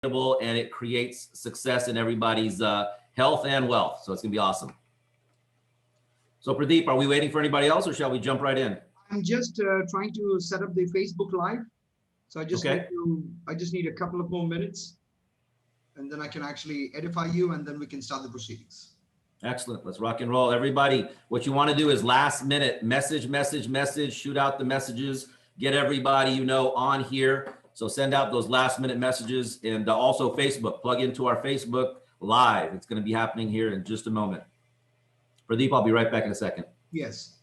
and it creates success in everybody's health and wealth. So it's gonna be awesome. So Pradeep, are we waiting for anybody else or shall we jump right in? I'm just trying to set up the Facebook Live. So I just need a couple of more minutes and then I can actually edify you and then we can start the proceedings. Excellent. Let's rock and roll. Everybody, what you want to do is last minute message, shoot out the messages, get everybody you know on here. So send out those last minute messages, and also Facebook, plug into our Facebook Live. It's going to be happening here in just a moment. Pradeep, I'll be right back in a second. Yes.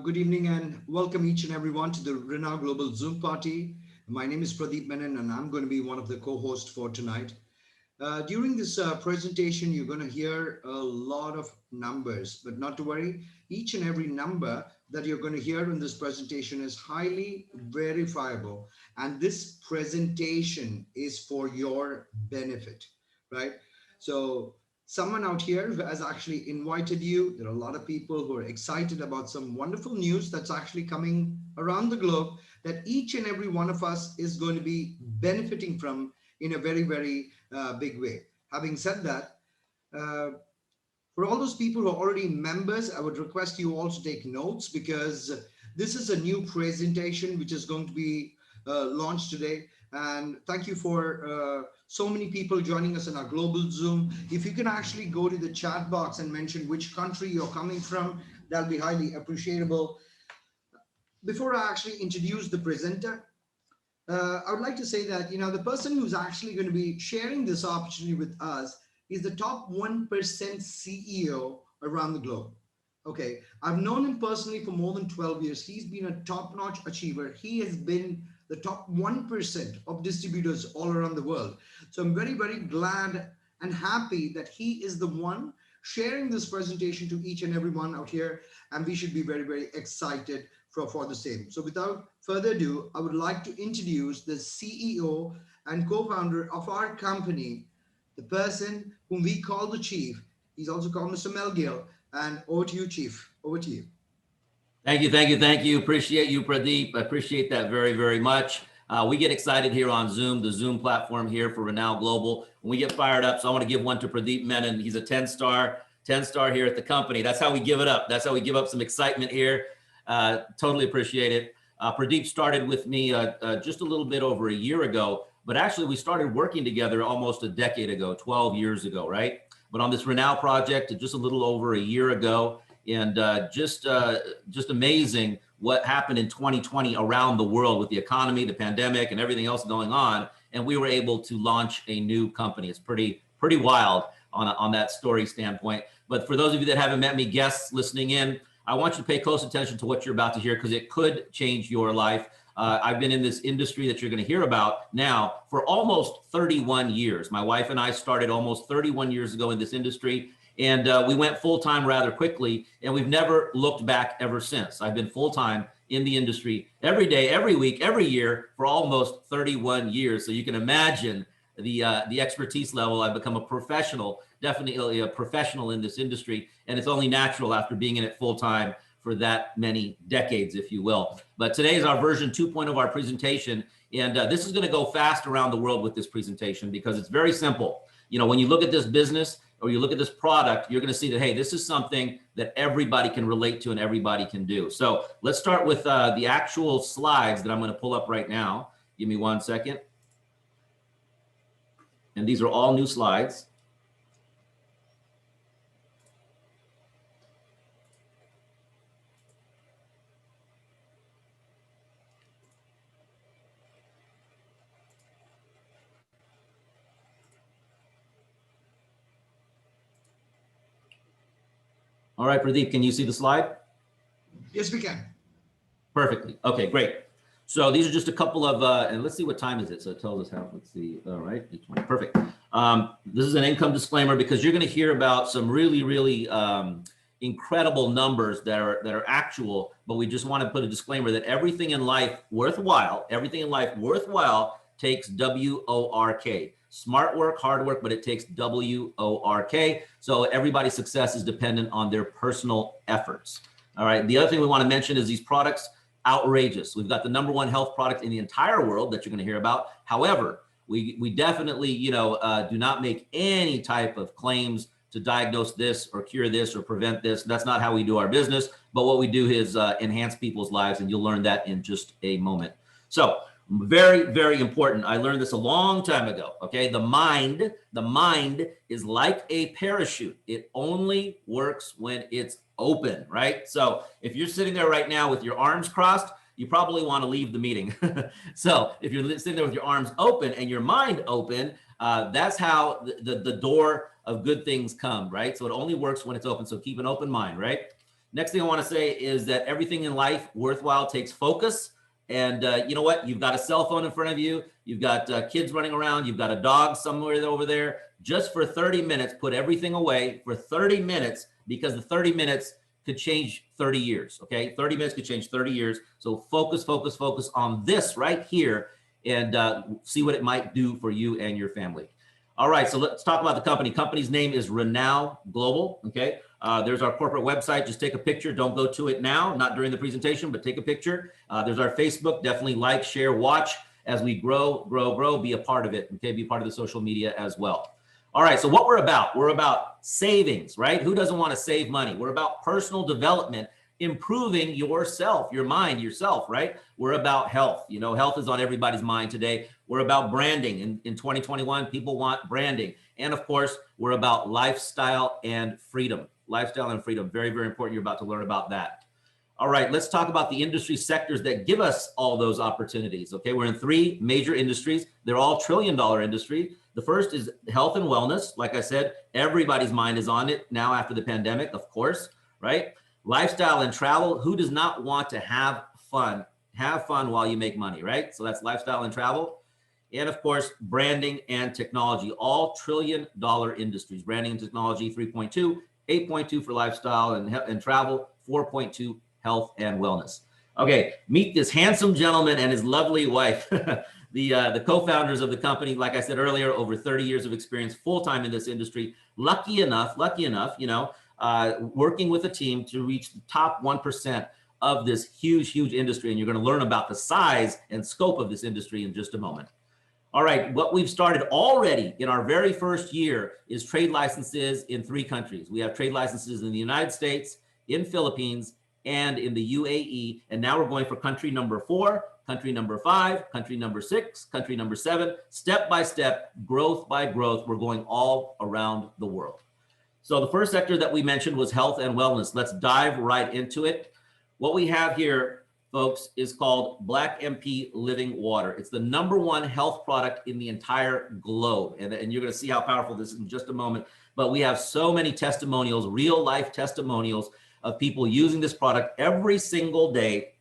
Good evening and welcome each and everyone to the ReNao Global Zoom party. My name is Pradeep Nair and I'm going to be one of the co-hosts for tonight. During this presentation, you're going to hear a lot of numbers, but not to worry. Each and every number that you're going to hear in this presentation is highly verifiable. And this presentation is for your benefit, right? So someone out here who has actually invited you. There are a lot of people who are excited about some wonderful news that's actually coming around the globe that each and every one of us is going to be benefiting from in a very, very big way. Having said that, for all those people who are already members, I would request you all to take notes because this is a new presentation which is going to be launched today. And thank you for so many people joining us in our global Zoom. If you can actually go to the chat box and mention which country you're coming from, that'll be highly appreciable. Before I actually introduce the presenter, I would like to say that, you know, the person who's actually going to be sharing this opportunity with us is the top 1% CEO around the globe. Okay, I've known him personally for more than 12 years. He's been a top-notch achiever. He has been the top 1% of distributors all around the world. So I'm very, very glad and happy that he is the one sharing this presentation to each and every one out here. And we should be very, very excited for the same. So without further ado, I would like to introduce the CEO and co-founder of our company, the person whom we call the Chief. He's also called Mr. Mel Gill. And over to you, Chief. Over to you. Thank you. Appreciate you, Pradeep. I appreciate that very, very much. We get excited here on Zoom, the Zoom platform here for ReNao Global. When we get fired up, so I want to give one to Pradeep Menon. He's a 10-star here at the company. That's how we give it up. That's how we give up some excitement here. Totally appreciate it. Pradeep started with me just a little bit over a year ago, but actually we started working together almost a decade ago, 12 years ago, right? But on this ReNao project, just a little over a year ago, and just amazing what happened in 2020 around the world with the economy, the pandemic, and everything else going on. And we were able to launch a new company. It's pretty wild on that story standpoint. But for those of you that haven't met me, guests listening in, I want you to pay close attention to what you're about to hear because it could change your life. I've been in this industry that you're going to hear about now for almost 31 years. My wife and I started almost 31 years ago in this industry. And we went full-time rather quickly, and we've never looked back ever since. I've been full-time in the industry every day, every week, every year for almost 31 years. So you can imagine the expertise level. I've become a professional, definitely a professional in this industry, and it's only natural after being in it full-time for that many decades, if you will. But today is our version 2.0 of our presentation, and this is going to go fast around the world with this presentation because it's very simple. You know, when you look at this business, or you look at this product, you're going to see that, hey, this is something that everybody can relate to and everybody can do. So let's start with the actual slides that I'm going to pull up right now. Give me 1 second. And these are all new slides. All right, Pradeep, can you see the slide? Yes, we can. Perfectly. Okay, great. So these are just a couple of, and let's see what time is it. So it tells us how, let's see. All right, 8:20, perfect. This is an income disclaimer because you're going to hear about some really, really incredible numbers that are actual, but we just want to put a disclaimer that everything in life worthwhile takes WORK. Smart work, hard work, but it takes WORK. So everybody's success is dependent on their personal efforts. All right. The other thing we want to mention is these products, outrageous. We've got the #1 health product in the entire world that you're going to hear about. However, we definitely, do not make any type of claims to diagnose this or cure this or prevent this. That's not how we do our business. But what we do is enhance people's lives, and you'll learn that in just a moment. So very, very important. I learned this a long time ago. Okay. The mind is like a parachute. It only works when it's open, right? So if you're sitting there right now with your arms crossed, you probably want to leave the meeting. So if you're sitting there with your arms open and your mind open, that's how the door of good things come, right? So it only works when it's open. So keep an open mind, right? Next thing I want to say is that everything in life worthwhile takes focus. And you know what? You've got a cell phone in front of you. You've got kids running around. You've got a dog somewhere over there. Just for 30 minutes, put everything away for 30 minutes, because the 30 minutes could change 30 years. Okay. 30 minutes could change 30 years. So focus on this right here and see what it might do for you and your family. All right. So let's talk about the company. Company's name is ReNao Global. Okay. There's our corporate website. Just take a picture. Don't go to it now, not during the presentation, but take a picture. There's our Facebook. Definitely like, share, watch as we grow, be a part of it. Okay. Be part of the social media as well. All right. So what we're about savings, right? Who doesn't want to save money? We're about personal development, improving yourself, your mind, yourself, right? We're about health. Health is on everybody's mind today. We're about branding. In 2021, people want branding. And of course, we're about lifestyle and freedom. Lifestyle and freedom. Very, very important. You're about to learn about that. All right, let's talk about the industry sectors that give us all those opportunities. Okay, we're in 3 major industries. They're all trillion-dollar industries. The first is health and wellness. Like I said, everybody's mind is on it now after the pandemic, of course, right? Lifestyle and travel. Who does not want to have fun? Have fun while you make money, right? So that's lifestyle and travel. And of course, branding and technology, all trillion-dollar industries. Branding and technology, 3.2, 8.2 for lifestyle and travel, 4.2 health and wellness. Okay, meet this handsome gentleman and his lovely wife, the co-founders of the company. Like I said earlier, over 30 years of experience, full-time in this industry. Lucky enough, working with a team to reach the top 1% of this huge industry. And you're going to learn about the size and scope of this industry in just a moment. All right, what we've started already in our very first year is trade licenses in 3 countries. We have trade licenses in the United States, in Philippines, and in the UAE. And now we're going for country number 4, country number 5, country number 6, country number 7, step by step, growth by growth. We're going all around the world. So the first sector that we mentioned was health and wellness. Let's dive right into it. What we have here, folks, is called Black MP Living Water. It's the #1 health product in the entire globe. And you're going to see how powerful this is in just a moment. But we have so many testimonials, real life testimonials of people using this product every single day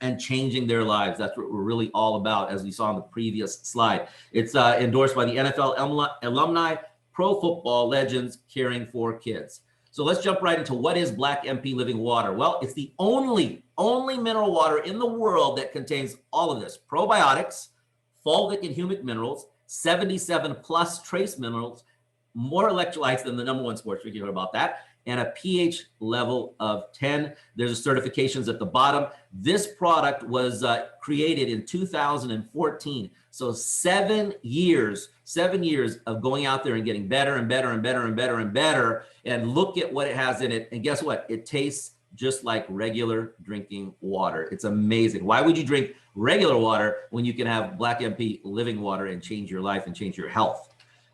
and changing their lives. That's what we're really all about, as we saw on the previous slide. It's endorsed by the NFL alumni, pro football legends, caring for kids. So let's jump right into what is Black MP Living Water. Well, it's the only mineral water in the world that contains all of this: probiotics, fulvic and humic minerals, 77 plus trace minerals, more electrolytes than the #1 sports drink. You heard about that. and a pH level of 10. There's certifications at the bottom. This product was created in 2014. So 7 years of going out there and getting better and better and better and better and better. And look at what it has in it. And guess what? It tastes just like regular drinking water. It's amazing. Why would you drink regular water when you can have Black MP living water and change your life and change your health?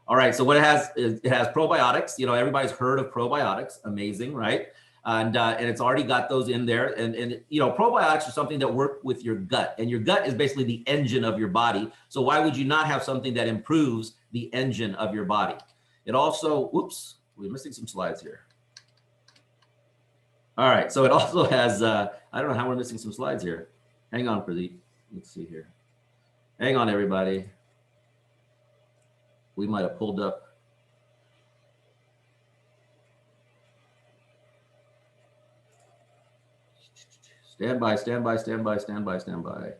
All right, so what it has is it has probiotics. You know, everybody's heard of probiotics. Amazing, right? And it's already got those in there. And you know, probiotics are something that work with your gut, and your gut is basically the engine of your body. So why would you not have something that improves the engine of your body? It also, whoops, we're missing some slides here. All right, so it also has, I don't know how we're missing some slides here. Hang on, Pradeep. Let's see here. Hang on, everybody. We might have pulled up. Stand by, stand by, stand by, stand by, stand by.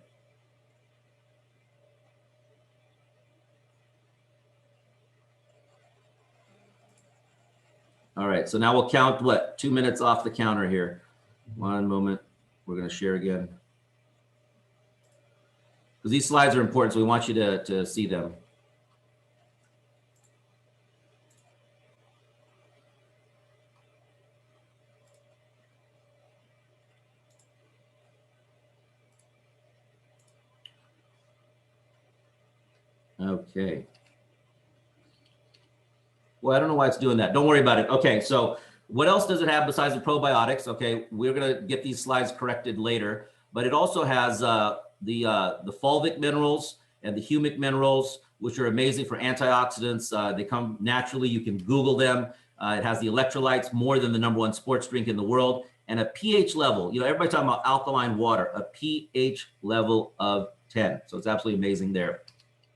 All right, so now we'll count what? 2 minutes off the counter here. One moment, we're gonna share again. Because these slides are important, so we want you to see them. Okay. Well, I don't know why it's doing that. Don't worry about it. Okay, so what else does it have besides the probiotics? Okay, we're gonna get these slides corrected later, but it also has the fulvic minerals and the humic minerals, which are amazing for antioxidants. They come naturally. You can Google them. It has the electrolytes, more than the #1 sports drink in the world, and a pH level. You know, everybody's talking about alkaline water, a pH level of 10. So it's absolutely amazing there.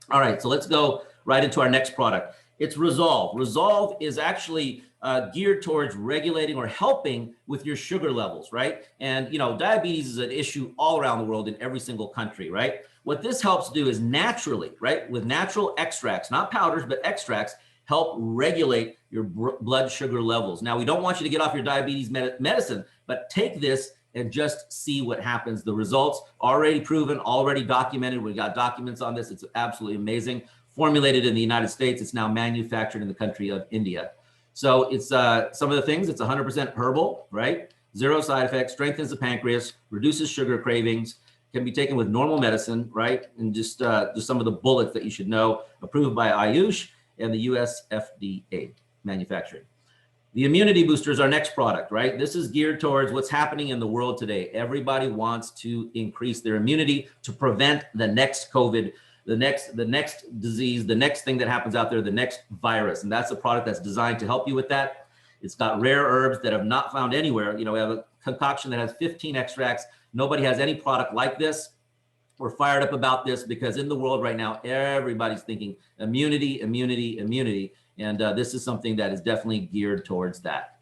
All right, so let's go right into our next product. It's Resolve. Resolve is actually geared towards regulating or helping with your sugar levels, right? And you know, diabetes is an issue all around the world in every single country, right? What this helps do is naturally, right, with natural extracts, not powders, but extracts, help regulate your blood sugar levels. Now, we don't want you to get off your diabetes medicine, but take this and just see what happens. The results already proven, already documented. We got documents on this. It's absolutely amazing. Formulated in the United States. It's now manufactured in the country of India. So it's some of the things, it's 100% herbal, right? Zero side effects, strengthens the pancreas, reduces sugar cravings, can be taken with normal medicine, right? And just some of the bullets that you should know, approved by Ayush and the US FDA manufacturing. The immunity booster is our next product, right? This is geared towards what's happening in the world today. Everybody wants to increase their immunity to prevent the next COVID, the next disease, the next thing that happens out there, the next virus. And that's a product that's designed to help you with that. It's got rare herbs that have not found anywhere. You know, we have a concoction that has 15 extracts. Nobody has any product like this. We're fired up about this because in the world right now, everybody's thinking immunity, immunity, immunity. And this is something that is definitely geared towards that.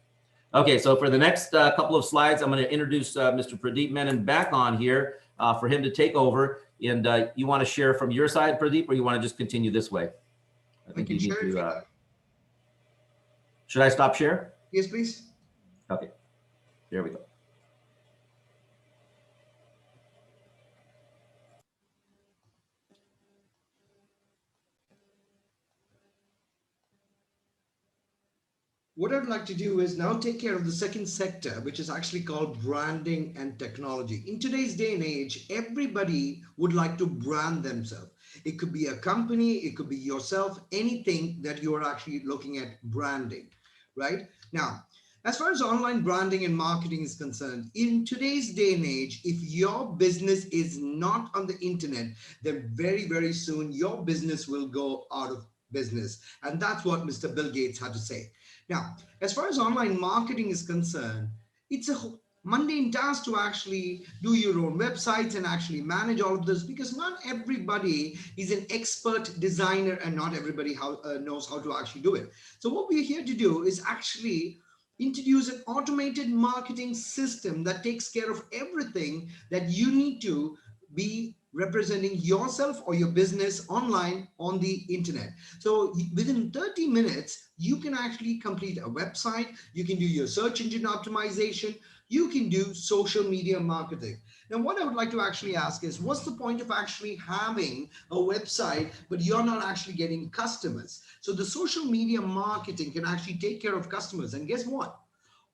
Okay, so for the next couple of slides, I'm going to introduce Mr. Pradeep Menon back on here for him to take over. And you want to share from your side, Pradeep, or you want to just continue this way? I think you need to. Should I stop share? Yes, please. Okay, there we go. What I'd like to do is now take care of the second sector, which is actually called branding and technology. In today's day and age, everybody would like to brand themselves. It could be a company, it could be yourself, anything that you are actually looking at branding, right? Now, as far as online branding and marketing is concerned, in today's day and age, if your business is not on the internet, then very, very soon your business will go out of business. And that's what Mr. Bill Gates had to say. Now, as far as online marketing is concerned, it's a mundane task to actually do your own websites and actually manage all of this, because not everybody is an expert designer and not everybody knows how to actually do it. So what we're here to do is actually introduce an automated marketing system that takes care of everything that you need to be representing yourself or your business online on the internet. So within 30 minutes, you can actually complete a website, you can do your search engine optimization, you can do social media marketing. Now, what I would like to actually ask is, what's the point of actually having a website, but you're not actually getting customers? So the social media marketing can actually take care of customers. And guess what?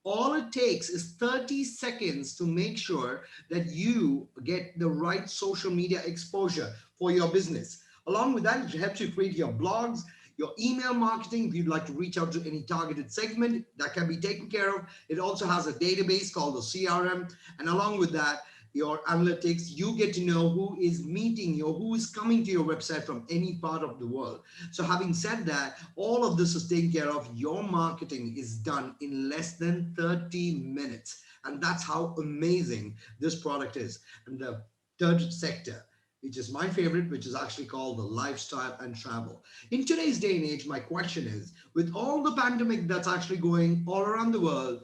All it takes is 30 seconds to make sure that you get the right social media exposure for your business. Along with that, it helps you create your blogs, your email marketing. If you'd like to reach out to any targeted segment, that can be taken care of. It also has a database called the CRM. And along with that, your analytics, you get to know who is meeting you, who is coming to your website from any part of the world. So having said that, all of this is taken care of. Your marketing is done in less than 30 minutes. And that's how amazing this product is. And the third sector, which is my favorite, which is actually called the lifestyle and travel. In today's day and age, my question is, with all the pandemic that's actually going all around the world,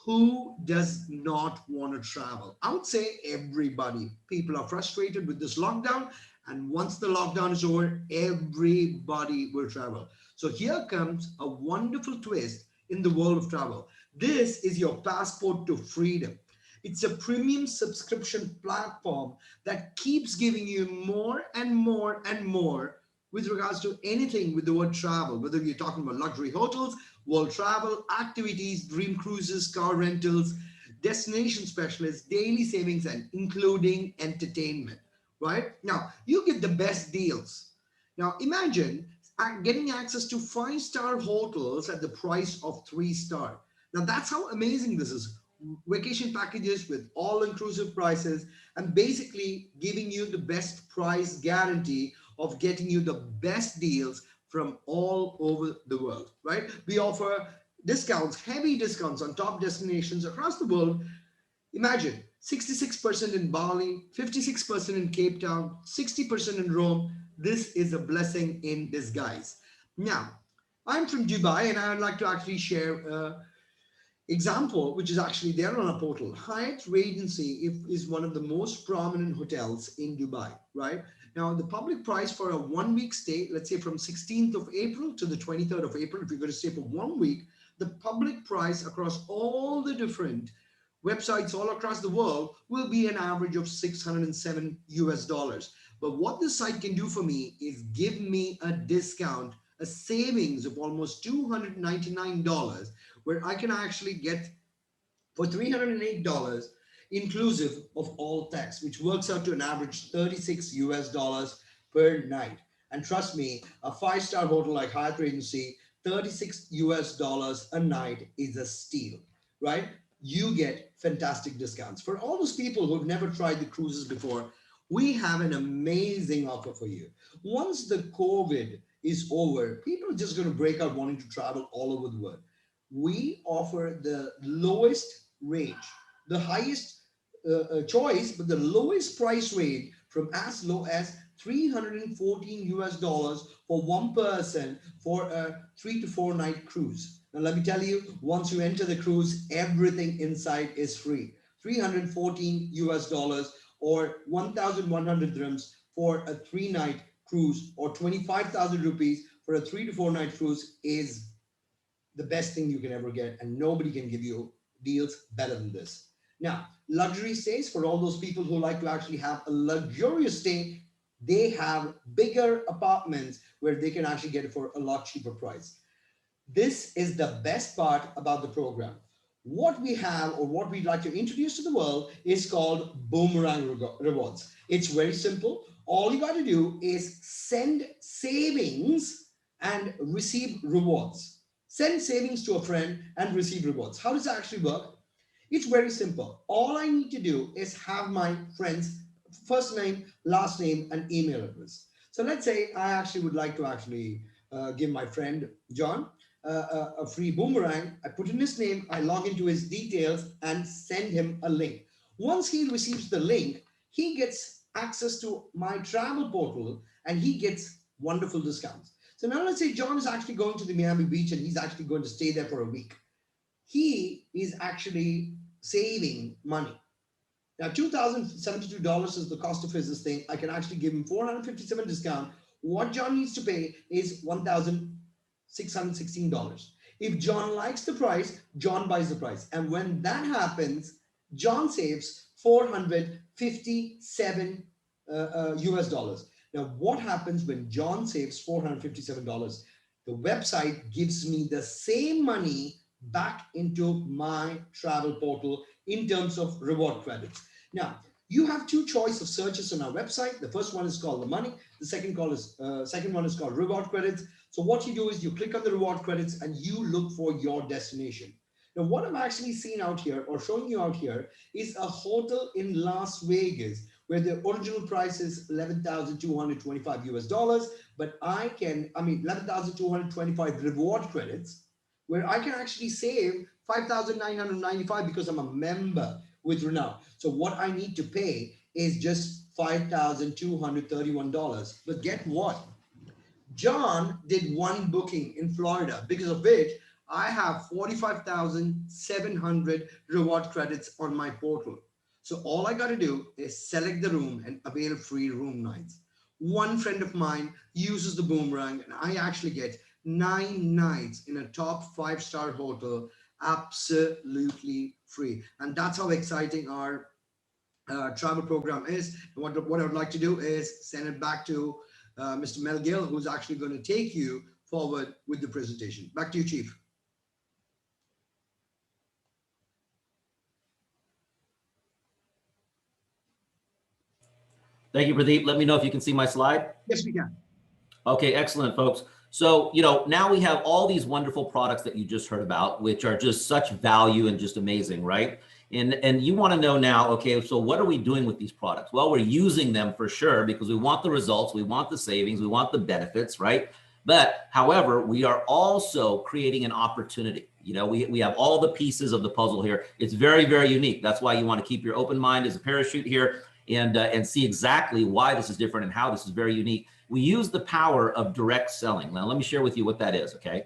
who does not want to travel? I would say everybody. People are frustrated with this lockdown, and once the lockdown is over, everybody will travel. So here comes a wonderful twist in the world of travel. This is your passport to freedom. It's a premium subscription platform that keeps giving you more and more and more with regards to anything with the word travel, whether you're talking about luxury hotels, world travel, activities, dream cruises, car rentals, destination specialists, daily savings, and including entertainment, right? Now, you get the best deals. Now, imagine getting access to five-star hotels at the price of three-star. Now, that's how amazing this is. Vacation packages with all-inclusive prices and basically giving you the best price guarantee of getting you the best deals from all over the world, right? We offer discounts, heavy discounts on top destinations across the world. Imagine 66% in Bali, 56% in Cape Town, 60% in Rome. This is a blessing in disguise. Now, I'm from Dubai and I would like to actually share example, which is actually there on a portal. Hyatt Regency is one of the most prominent hotels in Dubai, right? Now, the public price for a 1 week stay, let's say from 16th of April to the 23rd of April, if you're going to stay for 1 week, the public price across all the different websites all across the world will be an average of 607 US dollars. But what this site can do for me is give me a discount, a savings of almost $299, where I can actually get for $308 inclusive of all tax, which works out to an average 36 US dollars per night. And trust me, a five-star hotel like Hyatt Regency, 36 US dollars a night is a steal, right? You get fantastic discounts. For all those people who've never tried the cruises before, we have an amazing offer for you. Once the COVID is over, people are just going to break out wanting to travel all over the world. We offer the lowest range, the highest choice, but the lowest price range from as low as 314 US dollars for one person for a 3 to 4 night cruise. Now, let me tell you, once you enter the cruise, everything inside is free. 314 US dollars or 1,100 dirhams for a 3 night cruise, or 25,000 rupees for a 3 to 4 night cruise is the best thing you can ever get, and nobody can give you deals better than this. Now, luxury stays, for all those people who like to actually have a luxurious stay, they have bigger apartments where they can actually get it for a lot cheaper price. This is the best part about the program. What we have, or what we'd like to introduce to the world, is called Boomerang Rewards. It's very simple. All you got to do is send savings and receive rewards. Send savings to a friend and receive rewards. How does that actually work? It's very simple. All I need to do is have my friend's first name, last name, and email address. So let's say I actually would like to actually give my friend John a free boomerang. I put in his name, I log into his details and send him a link. Once he receives the link, he gets access to my travel portal and he gets wonderful discounts. So now let's say John is actually going to the Miami Beach and he's actually going to stay there for a week. He is actually saving money. Now, $2,072 is the cost of his thing. I can actually give him 457 discount. What John needs to pay is $1,616. If John likes the price, John buys the price. And when that happens, John saves 457 US dollars. Now, what happens when John saves $457? The website gives me the same money back into my travel portal in terms of reward credits. Now, you have two choices of searches on our website. The first one is called the money. The second one is called reward credits. So what you do is you click on the reward credits and you look for your destination. Now, what I'm actually seeing out here or showing you out here is a hotel in Las Vegas where the original price is 11,225 US dollars, but 11,225 reward credits, where I can actually save 5,995 because I'm a member with ReNao. So what I need to pay is just $5,231. But get what? John did one booking in Florida, because of which I have 45,700 reward credits on my portal. So all I got to do is select the room and avail free room nights. One friend of mine uses the Boomerang and I actually get 9 nights in a top 5-star hotel absolutely free. And that's how exciting our travel program is. And what I would like to do is send it back to Mr. Mel Gill, who's actually going to take you forward with the presentation. Back to you, Chief. Thank you, Pradeep. Let me know if you can see my slide. Yes, we can. Okay, excellent, folks. So, now we have all these wonderful products that you just heard about, which are just such value and just amazing, right? And you want to know now, okay, so what are we doing with these products? Well, we're using them for sure because we want the results, we want the savings, we want the benefits, right? But however, we are also creating an opportunity. We have all the pieces of the puzzle here. It's very, very unique. That's why you want to keep your open mind as a parachute here and see exactly why this is different and how this is very unique. We use the power of direct selling. Now, let me share with you what that is, okay?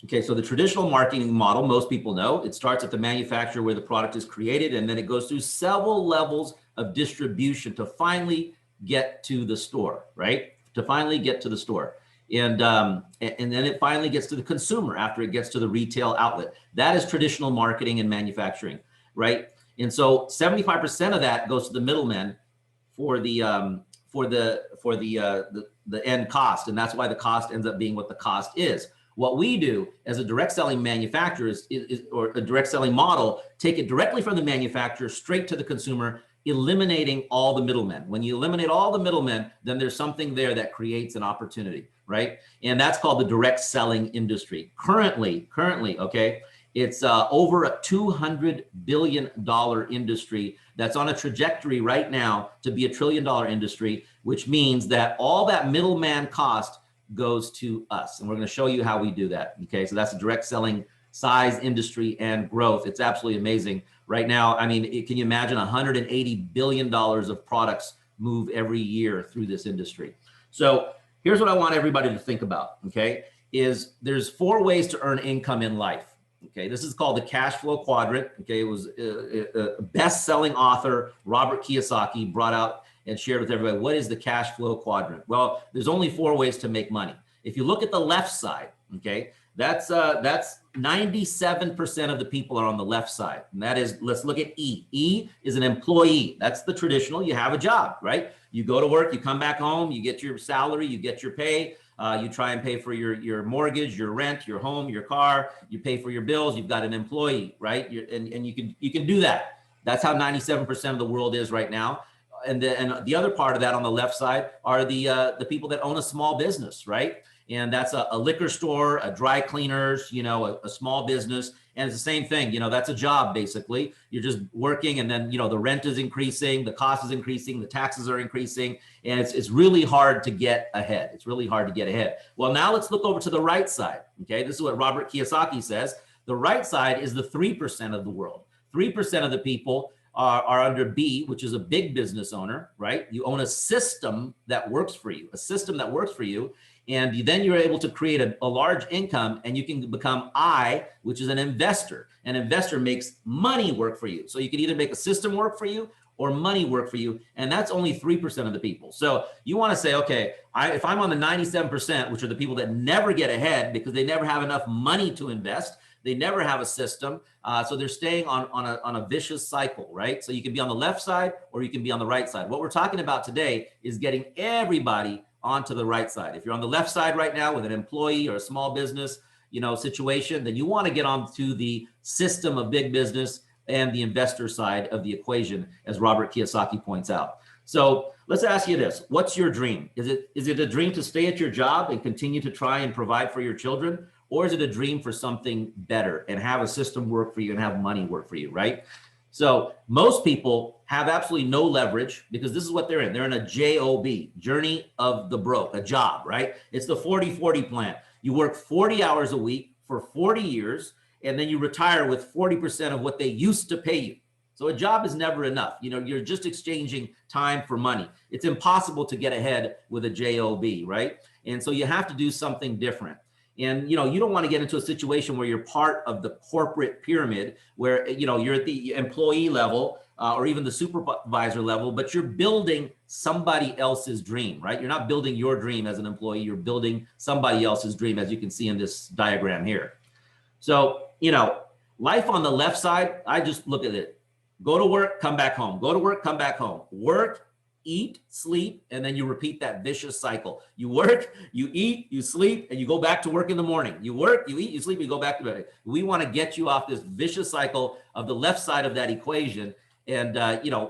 Okay, so the traditional marketing model, most people know, it starts at the manufacturer where the product is created, and then it goes through several levels of distribution to finally get to the store, right? To finally get to the store. And then it finally gets to the consumer after it gets to the retail outlet. That is traditional marketing and manufacturing, right? And so 75% of that goes to the middlemen for the end cost, and that's why the cost ends up being what the cost is. What we do as a direct selling manufacturer or a direct selling model, take it directly from the manufacturer straight to the consumer, eliminating all the middlemen. When you eliminate all the middlemen, then there's something there that creates an opportunity, right? And that's called the direct selling industry. Currently, okay, it's over a $200 billion industry that's on a trajectory right now to be a $1 trillion industry, which means that all that middleman cost goes to us. And we're going to show you how we do that. Okay, so that's a direct selling size, industry, and growth. It's absolutely amazing. Right now, I mean, can you imagine $180 billion of products move every year through this industry? So here's what I want everybody to think about, okay, is there's 4 ways to earn income in life. Okay, this is called the cash flow quadrant. Okay, it was a best-selling author, Robert Kiyosaki, brought out and shared with everybody, what is the cash flow quadrant? Well, there's only 4 ways to make money. If you look at the left side, okay, that's 97% of the people are on the left side. And that is, let's look at E. E is an employee. That's the traditional, you have a job, right? You go to work, you come back home, you get your salary, you get your pay, you try and pay for your mortgage, your rent, your home, your car, you pay for your bills, you've got an employee, right? And you can do that. That's how 97% of the world is right now. And the other part of that on the left side are the people that own a small business, right? And that's a liquor store, a dry cleaners, a small business. And it's the same thing, that's a job basically. You're just working and then, the rent is increasing, the cost is increasing, the taxes are increasing, and it's really hard to get ahead. It's really hard to get ahead. Well, now let's look over to the right side. Okay, this is what Robert Kiyosaki says. The right side is the 3% of the world. 3% of the people are under B, which is a big business owner, right? You own a system that works for you, And then you're able to create a large income, and you can become I, which is an investor. An investor makes money work for you. So you can either make a system work for you or money work for you. And that's only 3% of the people. So you want to say, okay, if I'm on the 97%, which are the people that never get ahead because they never have enough money to invest, they never have a system. So they're staying on a vicious cycle, right? So you can be on the left side or you can be on the right side. What we're talking about today is getting everybody onto the right side. If you're on the left side right now with an employee or a small business, situation, then you want to get onto the system of big business and the investor side of the equation, as Robert Kiyosaki points out. So let's ask you this. What's your dream? Is it a dream to stay at your job and continue to try and provide for your children? Or is it a dream for something better and have a system work for you and have money work for you, right? So most people have absolutely no leverage because this is what they're in. They're in a JOB, journey of the broke, a job, right? It's the 40-40 plan. You work 40 hours a week for 40 years, and then you retire with 40% of what they used to pay you. So a job is never enough. You're just exchanging time for money. It's impossible to get ahead with a JOB, right? And so you have to do something different. And, you don't want to get into a situation where you're part of the corporate pyramid where, you're at the employee level or even the supervisor level, but you're building somebody else's dream, right? You're not building your dream as an employee. You're building somebody else's dream, as you can see in this diagram here. So, life on the left side, I just look at it. Go to work, come back home. Go to work, come back home. Work, eat, sleep, and then you repeat that vicious cycle. You work, you eat, you sleep, and you go back to work in the morning. You work, you eat, you sleep, you go back to bed. We want to get you off this vicious cycle of the left side of that equation and,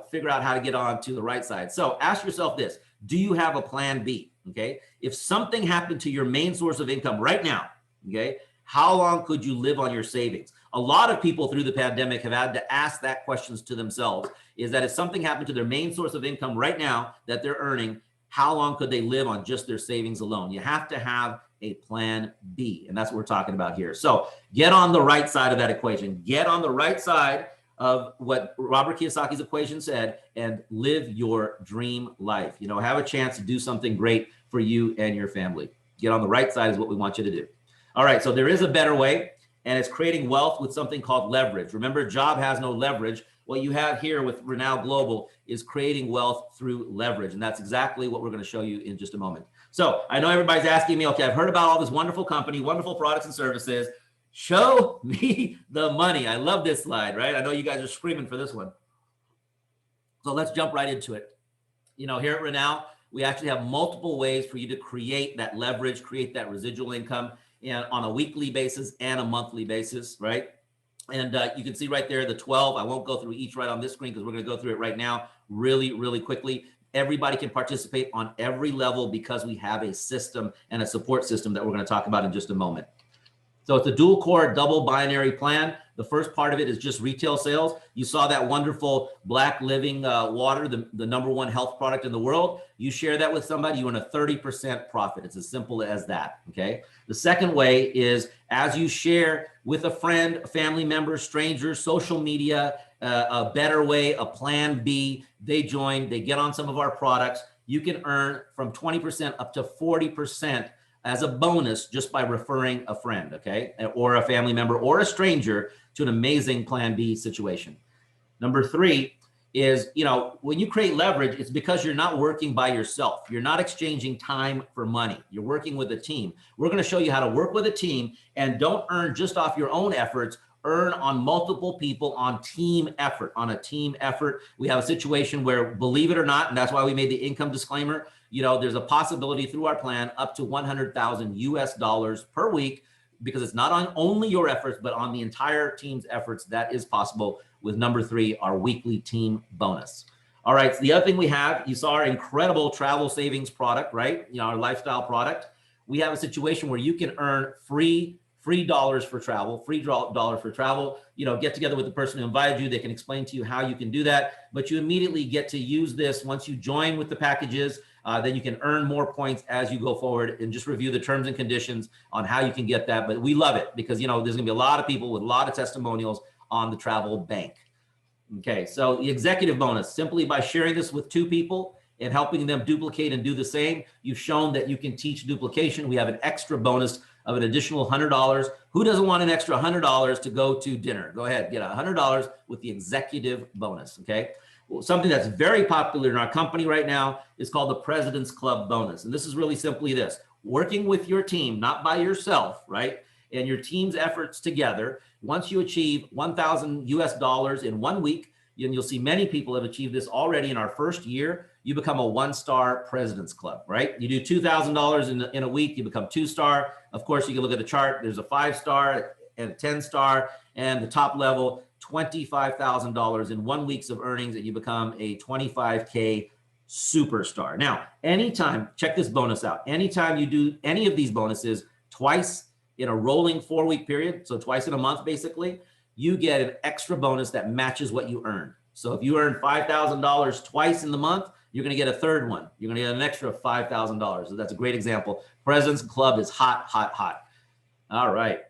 figure out how to get on to the right side. So ask yourself this, do you have a plan B? Okay. If something happened to your main source of income right now, okay, how long could you live on your savings? A lot of people through the pandemic have had to ask that questions to themselves, is that if something happened to their main source of income right now that they're earning, how long could they live on just their savings alone? You have to have a plan B, and that's what we're talking about here. So get on the right side of that equation. Get on the right side of what Robert Kiyosaki's equation said and live your dream life. Have a chance to do something great for you and your family. Get on the right side is what we want you to do. All right, so there is a better way, and it's creating wealth with something called leverage. Remember, job has no leverage. What you have here with ReNao Global is creating wealth through leverage, and that's exactly what we're going to show you in just a moment. So I know everybody's asking me, okay, I've heard about all this wonderful company, wonderful products and services. Show me the money. I love this slide, right? I know you guys are screaming for this one. So let's jump right into it. Here at ReNao, we actually have multiple ways for you to create that leverage, create that residual income, and on a weekly basis and a monthly basis, right? And you can see right there the 12. I won't go through each right on this screen because we're going to go through it right now really, really quickly. Everybody can participate on every level because we have a system and a support system that we're going to talk about in just a moment. So it's a dual core, double binary plan. The first part of it is just retail sales. You saw that wonderful Black Living water, the #1 health product in the world. You share that with somebody, you earn a 30% profit. It's as simple as that, okay? The second way is as you share with a friend, a family member, stranger, social media, a better way, a plan B, they join, they get on some of our products. You can earn from 20% up to 40% as a bonus just by referring a friend, okay, or a family member or a stranger to an amazing plan B situation. Number 3 is, when you create leverage, it's because you're not working by yourself. You're not exchanging time for money. You're working with a team. We're going to show you how to work with a team and don't earn just off your own efforts. Earn on multiple people on team effort, on a team effort. We have a situation where, believe it or not, and that's why we made the income disclaimer, there's a possibility through our plan up to $100,000 US per week, because it's not on only your efforts, but on the entire team's efforts. That is possible with number 3, our weekly team bonus. All right, so the other thing we have, you saw our incredible travel savings product, right? Our lifestyle product. We have a situation where you can earn free dollars for travel, get together with the person who invited you. They can explain to you how you can do that, but you immediately get to use this once you join with the packages. Then you can earn more points as you go forward, and just review the terms and conditions on how you can get that. But we love it because, there's going to be a lot of people with a lot of testimonials on the travel bank. Okay, so the executive bonus, simply by sharing this with 2 people and helping them duplicate and do the same. You've shown that you can teach duplication. We have an extra bonus of an additional $100. Who doesn't want an extra $100 to go to dinner? Go ahead, get $100 with the executive bonus, okay? Well, something that's very popular in our company right now is called the President's Club bonus. And this is really simply this: working with your team, not by yourself, right? And your team's efforts together. Once you achieve $1,000 in 1 week, and you'll see many people have achieved this already in our first year, you become a 1-star President's Club, right? You do $2,000 in a week, you become 2-star. Of course, you can look at the chart. There's a 5-star and a 10-star, and the top level, $25,000 in 1 week of earnings, and you become a 25K superstar. Now, anytime, check this bonus out. Anytime you do any of these bonuses twice in a rolling 4-week period, so twice in a month, basically, you get an extra bonus that matches what you earned. So if you earn $5,000 twice in the month, you're going to get a third one. You're going to get an extra $5,000. So that's a great example. President's Club is hot, hot, hot. All right.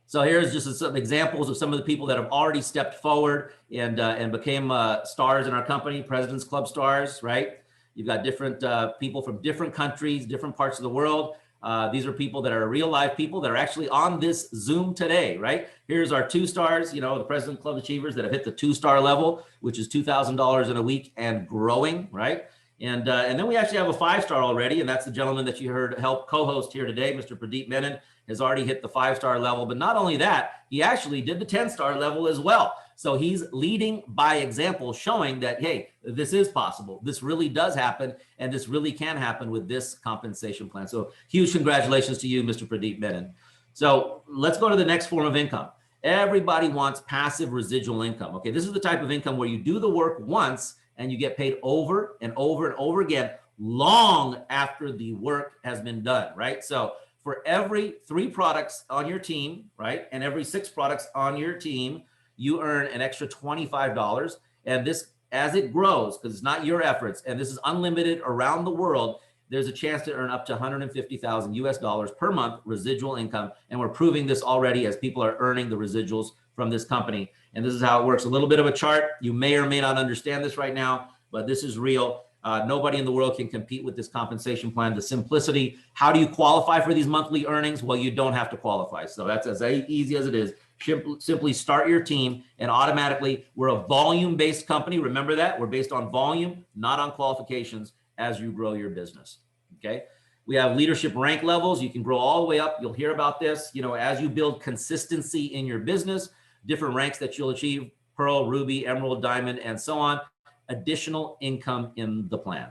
So here's just some examples of some of the people that have already stepped forward and became stars in our company, President's Club stars, right? You've got different people from different countries, different parts of the world. These are people that are real life people that are actually on this Zoom today, right? Here's our 2-stars, you know, the President's Club achievers that have hit the 2-star level, which is $2,000 in a week and growing, right? And then we actually have a 5-star already, and that's the gentleman that you heard help co-host here today, Mr. Pradeep Nair, has already hit the 5-star level. But not only that, he actually did the 10-star level as well. So he's leading by example, showing that, hey, this is possible. This really does happen, and this really can happen with this compensation plan. So huge congratulations to you, Mr. Pradeep Nair. So let's go to the next form of income. Everybody wants passive residual income. Okay, this is the type of income where you do the work once and you get paid over and over and over again, long after the work has been done, right? So for every 3 products on your team, right, and every 6 products on your team, you earn an extra $25. And this, as it grows, because it's not your efforts, and this is unlimited around the world, there's a chance to earn up to $150,000 per month residual income. And we're proving this already as people are earning the residuals from this company. And this is how it works. A little bit of a chart. You may or may not understand this right now, but this is real. Nobody in the world can compete with this compensation plan. The simplicity. How do you qualify for these monthly earnings? Well, you don't have to qualify. So that's as easy as it is. Simply start your team, and automatically we're a volume-based company. Remember that. We're based on volume, not on qualifications, as you grow your business. Okay. We have leadership rank levels. You can grow all the way up. You'll hear about this, you know, as you build consistency in your business, different ranks that you'll achieve: Pearl, Ruby, Emerald, Diamond, and so on. Additional income in the plan.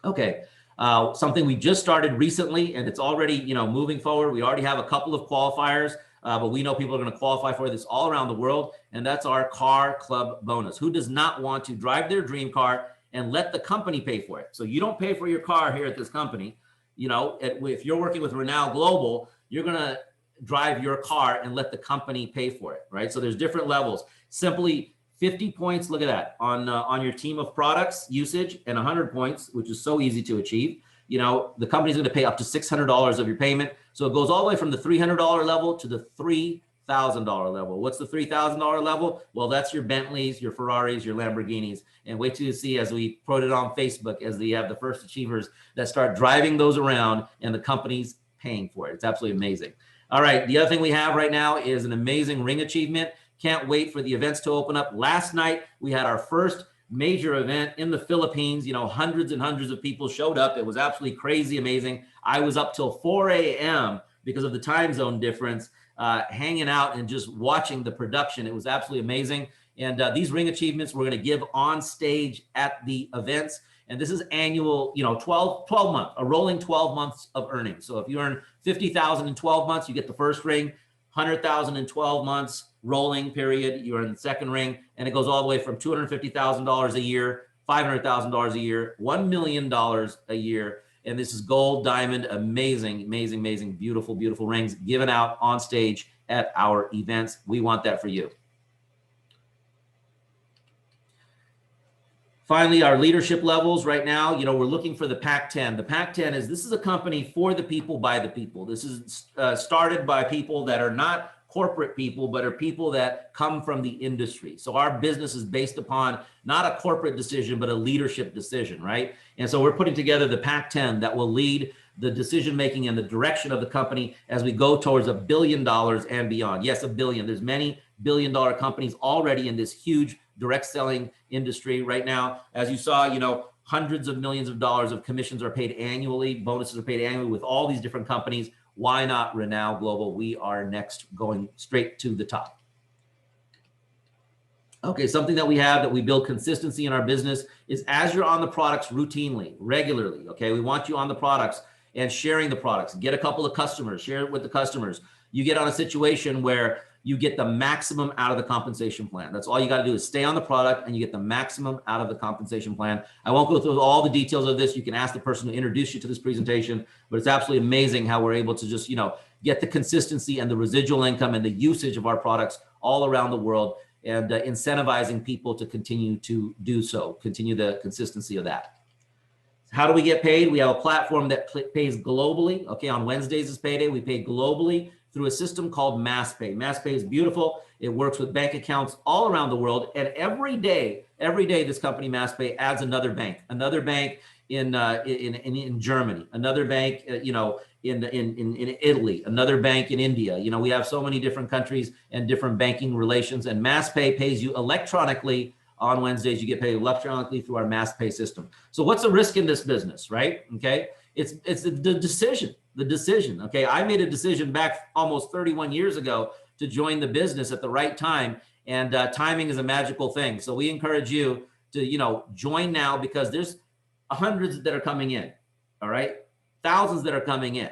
Okay. Something we just started recently, and it's already, you know, moving forward. We already have a couple of qualifiers, but we know people are going to qualify for this all around the world. And that's our car club bonus. Who does not want to drive their dream car and let the company pay for it? So you don't pay for your car here at this company. You know, if you're working with ReNao Global, you're going to drive your car and let the company pay for it, right? So there's different levels. Simply 50 points, look at that, on your team of products usage, and 100 points, which is so easy to achieve. You know, the company's going to pay up to $600 of your payment. So it goes all the way from the $300 level to the $3,000 level. What's the $3,000 level? Well, that's your Bentleys, your Ferraris, your Lamborghinis. And wait till you see, as we put it on Facebook, as we have the first achievers that start driving those around and the company's paying for it. It's absolutely amazing. All right. The other thing we have right now is an amazing ring achievement. Can't wait for the events to open up. Last night, we had our first major event in the Philippines. You know, hundreds and hundreds of people showed up. It was absolutely crazy, amazing. I was up till 4 a.m. because of the time zone difference, hanging out and just watching the production. It was absolutely amazing. And these ring achievements we're going to give on stage at the events. And this is annual, you know, 12 month, a rolling 12 months of earnings. So if you earn 50,000 in 12 months, you get the first ring. 100,000 in 12 months, rolling period, you're in the second ring, and it goes all the way from $250,000 a year, $500,000 a year, $1 million a year. And this is gold, diamond, amazing, amazing, amazing, beautiful, beautiful rings given out on stage at our events. We want that for you. Finally, our leadership levels right now, you know, we're looking for the Pac-10. The Pac-10 this is a company for the people, by the people. This is started by people that are not corporate people, but are people that come from the industry. So our business is based upon not a corporate decision, but a leadership decision, right? And so we're putting together the Pac-10 that will lead the decision-making and the direction of the company as we go towards $1 billion and beyond. Yes, $1 billion. There's many billion-dollar companies already in this huge direct selling industry right now. As you saw, you know, hundreds of millions of dollars of commissions are paid annually. Bonuses are paid annually with all these different companies. Why not ReNao Global? We are next, going straight to the top. Okay, something that we have that we build consistency in our business is as you're on the products routinely, regularly, okay, we want you on the products and sharing the products. Get a couple of customers, share it with the customers. You get on a situation where you get the maximum out of the compensation plan. That's all you got to do is stay on the product and you get the maximum out of the compensation plan. I won't go through all the details of this. You can ask the person to introduce you to this presentation, but it's absolutely amazing how we're able to just, you know, get the consistency and the residual income and the usage of our products all around the world, and incentivizing people to continue to do so, continue the consistency of that. How do we get paid? We have a platform that pays globally. Okay, on Wednesdays is payday. We pay globally through a system called MassPay. MassPay is beautiful. It works with bank accounts all around the world. And every day, this company MassPay adds another bank in Germany, another bank, you know, in Italy, another bank in India. You know, we have so many different countries and different banking relations, and MassPay pays you electronically. On Wednesdays, you get paid electronically through our MassPay system. So what's the risk in this business, right? Okay, it's the decision. Okay, I made a decision back almost 31 years ago to join the business at the right time, and timing is a magical thing. So we encourage you to, you know, join now, because there's hundreds that are coming in, all right? Thousands that are coming in.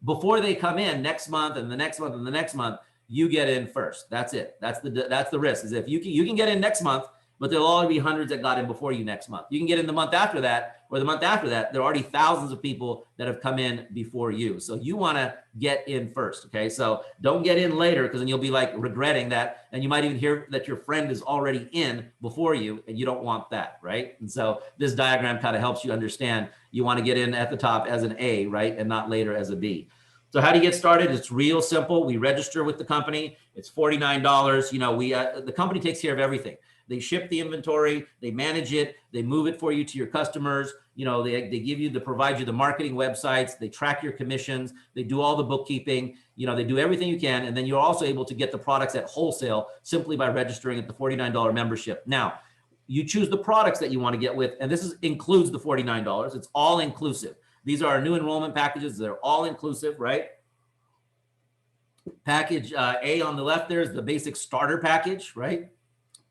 Before they come in next month and the next month and the next month, you get in first. That's it. That's the risk, is if you can get in next month, but there'll already be hundreds that got in before you next month. You can get in the month after that, or the month after that, there are already thousands of people that have come in before you. So you want to get in first, okay? So don't get in later, because then you'll be like regretting that, and you might even hear that your friend is already in before you, and you don't want that, right? And so this diagram kind of helps you understand you want to get in at the top as an A, right? And not later as a B. So how do you get started? It's real simple. We register with the company. It's $49. You know, the company takes care of everything. They ship the inventory, they manage it, they move it for you to your customers. You know, they provide you the marketing websites, they track your commissions, they do all the bookkeeping, you know, they do everything you can. And then you're also able to get the products at wholesale simply by registering at the $49 membership. Now, you choose the products that you want to get with, and this includes the $49. It's all inclusive. These are our new enrollment packages. They're all inclusive, right? Package A on the left there is the basic starter package, right?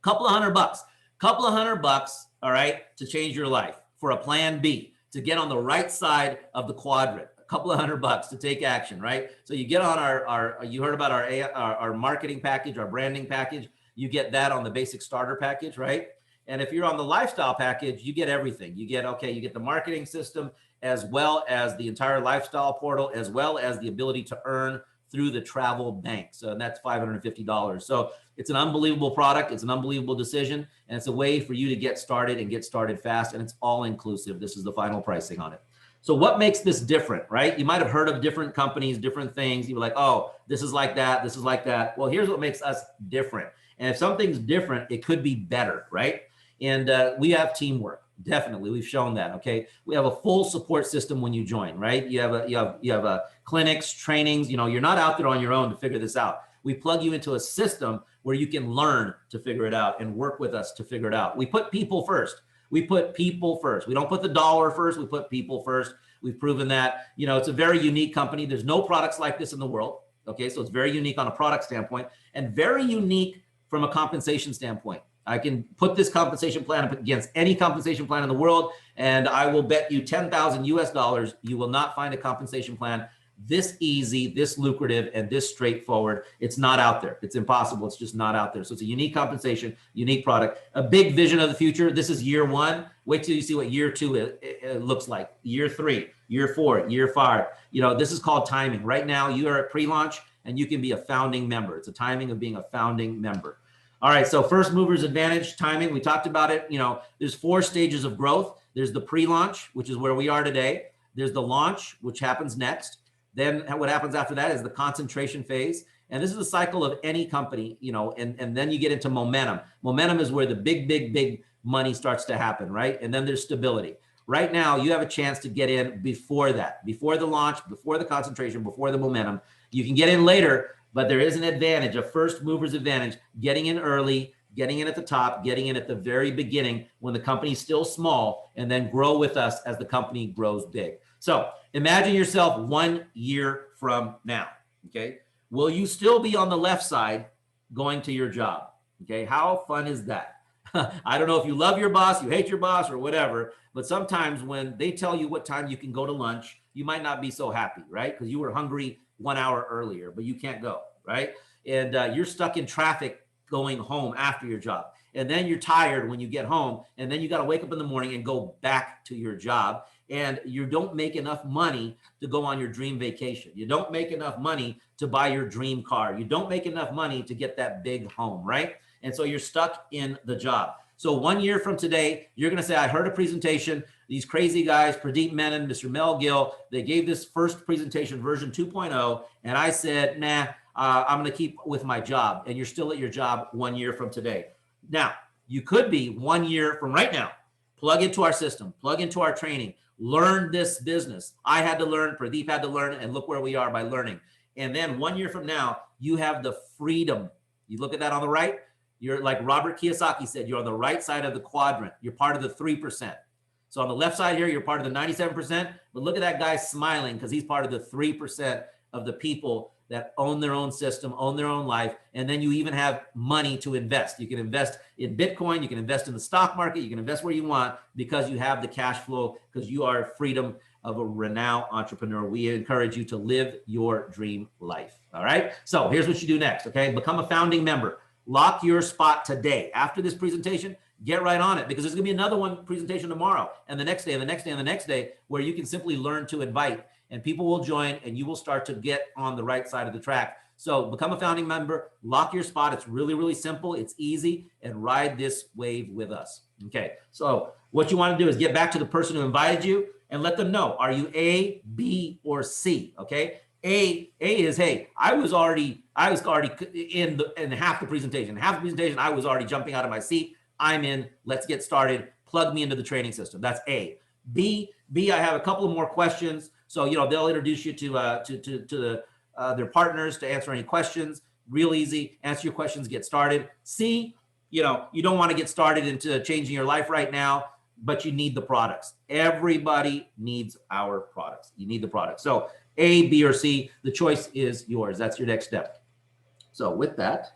Couple of $100 bucks, all right, to change your life. For a plan B, to get on the right side of the quadrant, a couple of $100 to take action, right? So you get on you heard about our marketing package, our branding package. You get that on the basic starter package, right? And if you're on the lifestyle package, you get everything. You get the marketing system, as well as the entire lifestyle portal, as well as the ability to earn through the travel bank. So that's $550. So it's an unbelievable product. It's an unbelievable decision. And it's a way for you to get started and get started fast. And it's all inclusive. This is the final pricing on it. So what makes this different, right? You might have heard of different companies, different things. You were like, oh, this is like that. This is like that. Well, here's what makes us different. And if something's different, it could be better, right? And we have teamwork. Definitely, we've shown that. Okay, we have a full support system when you join, right? You have clinics, trainings. You know, you're not out there on your own to figure this out. We plug you into a system where you can learn to figure it out and work with us to figure it out. We put people first. We put people first. We don't put the dollar first. We put people first. We've proven that. You know, it's a very unique company. There's no products like this in the world. Okay, so it's very unique on a product standpoint, and very unique from a compensation standpoint. I can put this compensation plan up against any compensation plan in the world, and I will bet you 10,000 US dollars you will not find a compensation plan this easy, this lucrative, and this straightforward. It's not out there. It's impossible. It's just not out there. So it's a unique compensation, unique product, a big vision of the future. This is year one. Wait till you see what year two it looks like. Year 3, year 4, year 5. You know, this is called timing. Right now, you are at pre-launch, and you can be a founding member. It's a timing of being a founding member. All right, so first movers advantage, timing, we talked about it. You know, there's 4 stages of growth. There's the pre-launch, which is where we are today. There's the launch, which happens next. Then what happens after that is the concentration phase. And this is the cycle of any company, you know, and then you get into momentum. Momentum is where the big money starts to happen, right? And then there's stability. Right now, you have a chance to get in before that, before the launch, before the concentration, before the momentum. You can get in later, but there is an advantage, a first mover's advantage, getting in early, getting in at the top, getting in at the very beginning when the company's still small, and then grow with us as the company grows big. So imagine yourself 1 year from now, okay? Will you still be on the left side going to your job? Okay, how fun is that? I don't know if you love your boss, you hate your boss, or whatever, but sometimes when they tell you what time you can go to lunch, you might not be so happy, right? Because you were hungry 1 hour earlier, but you can't go, right? And you're stuck in traffic going home after your job. And then you're tired when you get home, and then you got to wake up in the morning and go back to your job. And you don't make enough money to go on your dream vacation. You don't make enough money to buy your dream car. You don't make enough money to get that big home, right? And so you're stuck in the job. So 1 year from today, you're going to say, I heard a presentation. These crazy guys, Pradeep Menon, Mr. Mel Gill, they gave this first presentation, version 2.0. And I said, nah, I'm going to keep with my job. And you're still at your job 1 year from today. Now, you could be 1 year from right now. Plug into our system, plug into our training, learn this business. I had to learn, Pradeep had to learn, and look where we are by learning. And then 1 year from now, you have the freedom. You look at that on the right, you're like Robert Kiyosaki said, you're on the right side of the quadrant. You're part of the 3%. So on the left side here, you're part of the 97%, but look at that guy smiling because he's part of the 3% of the people that own their own system, own their own life. And then you even have money to invest. You can invest in Bitcoin, you can invest in the stock market, you can invest where you want because you have the cash flow, because you are freedom of a ReNao entrepreneur. We encourage you to live your dream life. All right. So here's what you do next. Okay. Become a founding member. Lock your spot today. After this presentation, get right on it because there's going to be another one presentation tomorrow and the next day and the next day and the next day where you can simply learn to invite and people will join and you will start to get on the right side of the track. So become a founding member, lock your spot. It's really, really simple. It's easy and ride this wave with us. Okay. So what you want to do is get back to the person who invited you and let them know, are you A, B, or C? Okay. A is, hey, I was already in half the presentation. Half the presentation, I was already jumping out of my seat. I'm in. Let's get started. Plug me into the training system. That's A. B, I have a couple of more questions. So, you know, they'll introduce you to their partners to answer any questions. Real easy. Answer your questions. Get started. C, you know, you don't want to get started into changing your life right now, but you need the products. Everybody needs our products. You need the products. So A, B, or C, the choice is yours. That's your next step. So with that,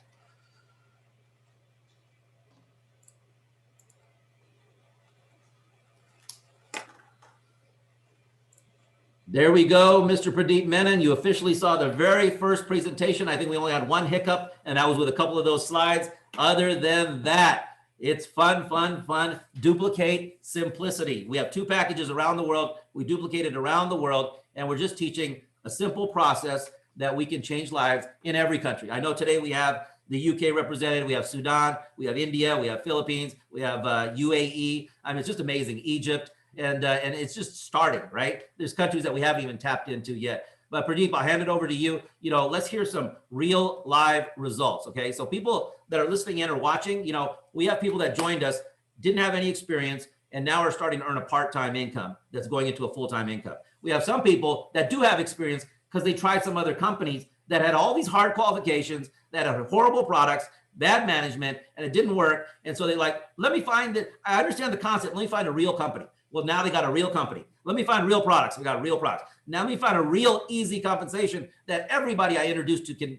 there we go, Mr. Pradeep Menon. You officially saw the very first presentation. I think we only had one hiccup, and that was with a couple of those slides. Other than that, it's fun, fun, fun. Duplicate simplicity. We have 2 packages around the world. We duplicate it around the world, and we're just teaching a simple process that we can change lives in every country. I know today we have the UK represented. We have Sudan. We have India. We have Philippines. We have UAE. I mean, it's just amazing. Egypt. And it's just starting, right? There's countries that we haven't even tapped into yet. But Pradeep, I'll hand it over to you. You know, let's hear some real live results, okay? So people that are listening in or watching, you know, we have people that joined us, didn't have any experience, and now are starting to earn a part-time income that's going into a full-time income. We have some people that do have experience because they tried some other companies that had all these hard qualifications, that had horrible products, bad management, and it didn't work. And so they like, let me find it. I understand the concept. Let me find a real company. Well, now they got a real company. Let me find real products. We got real products. Now let me find a real easy compensation that everybody I introduced to can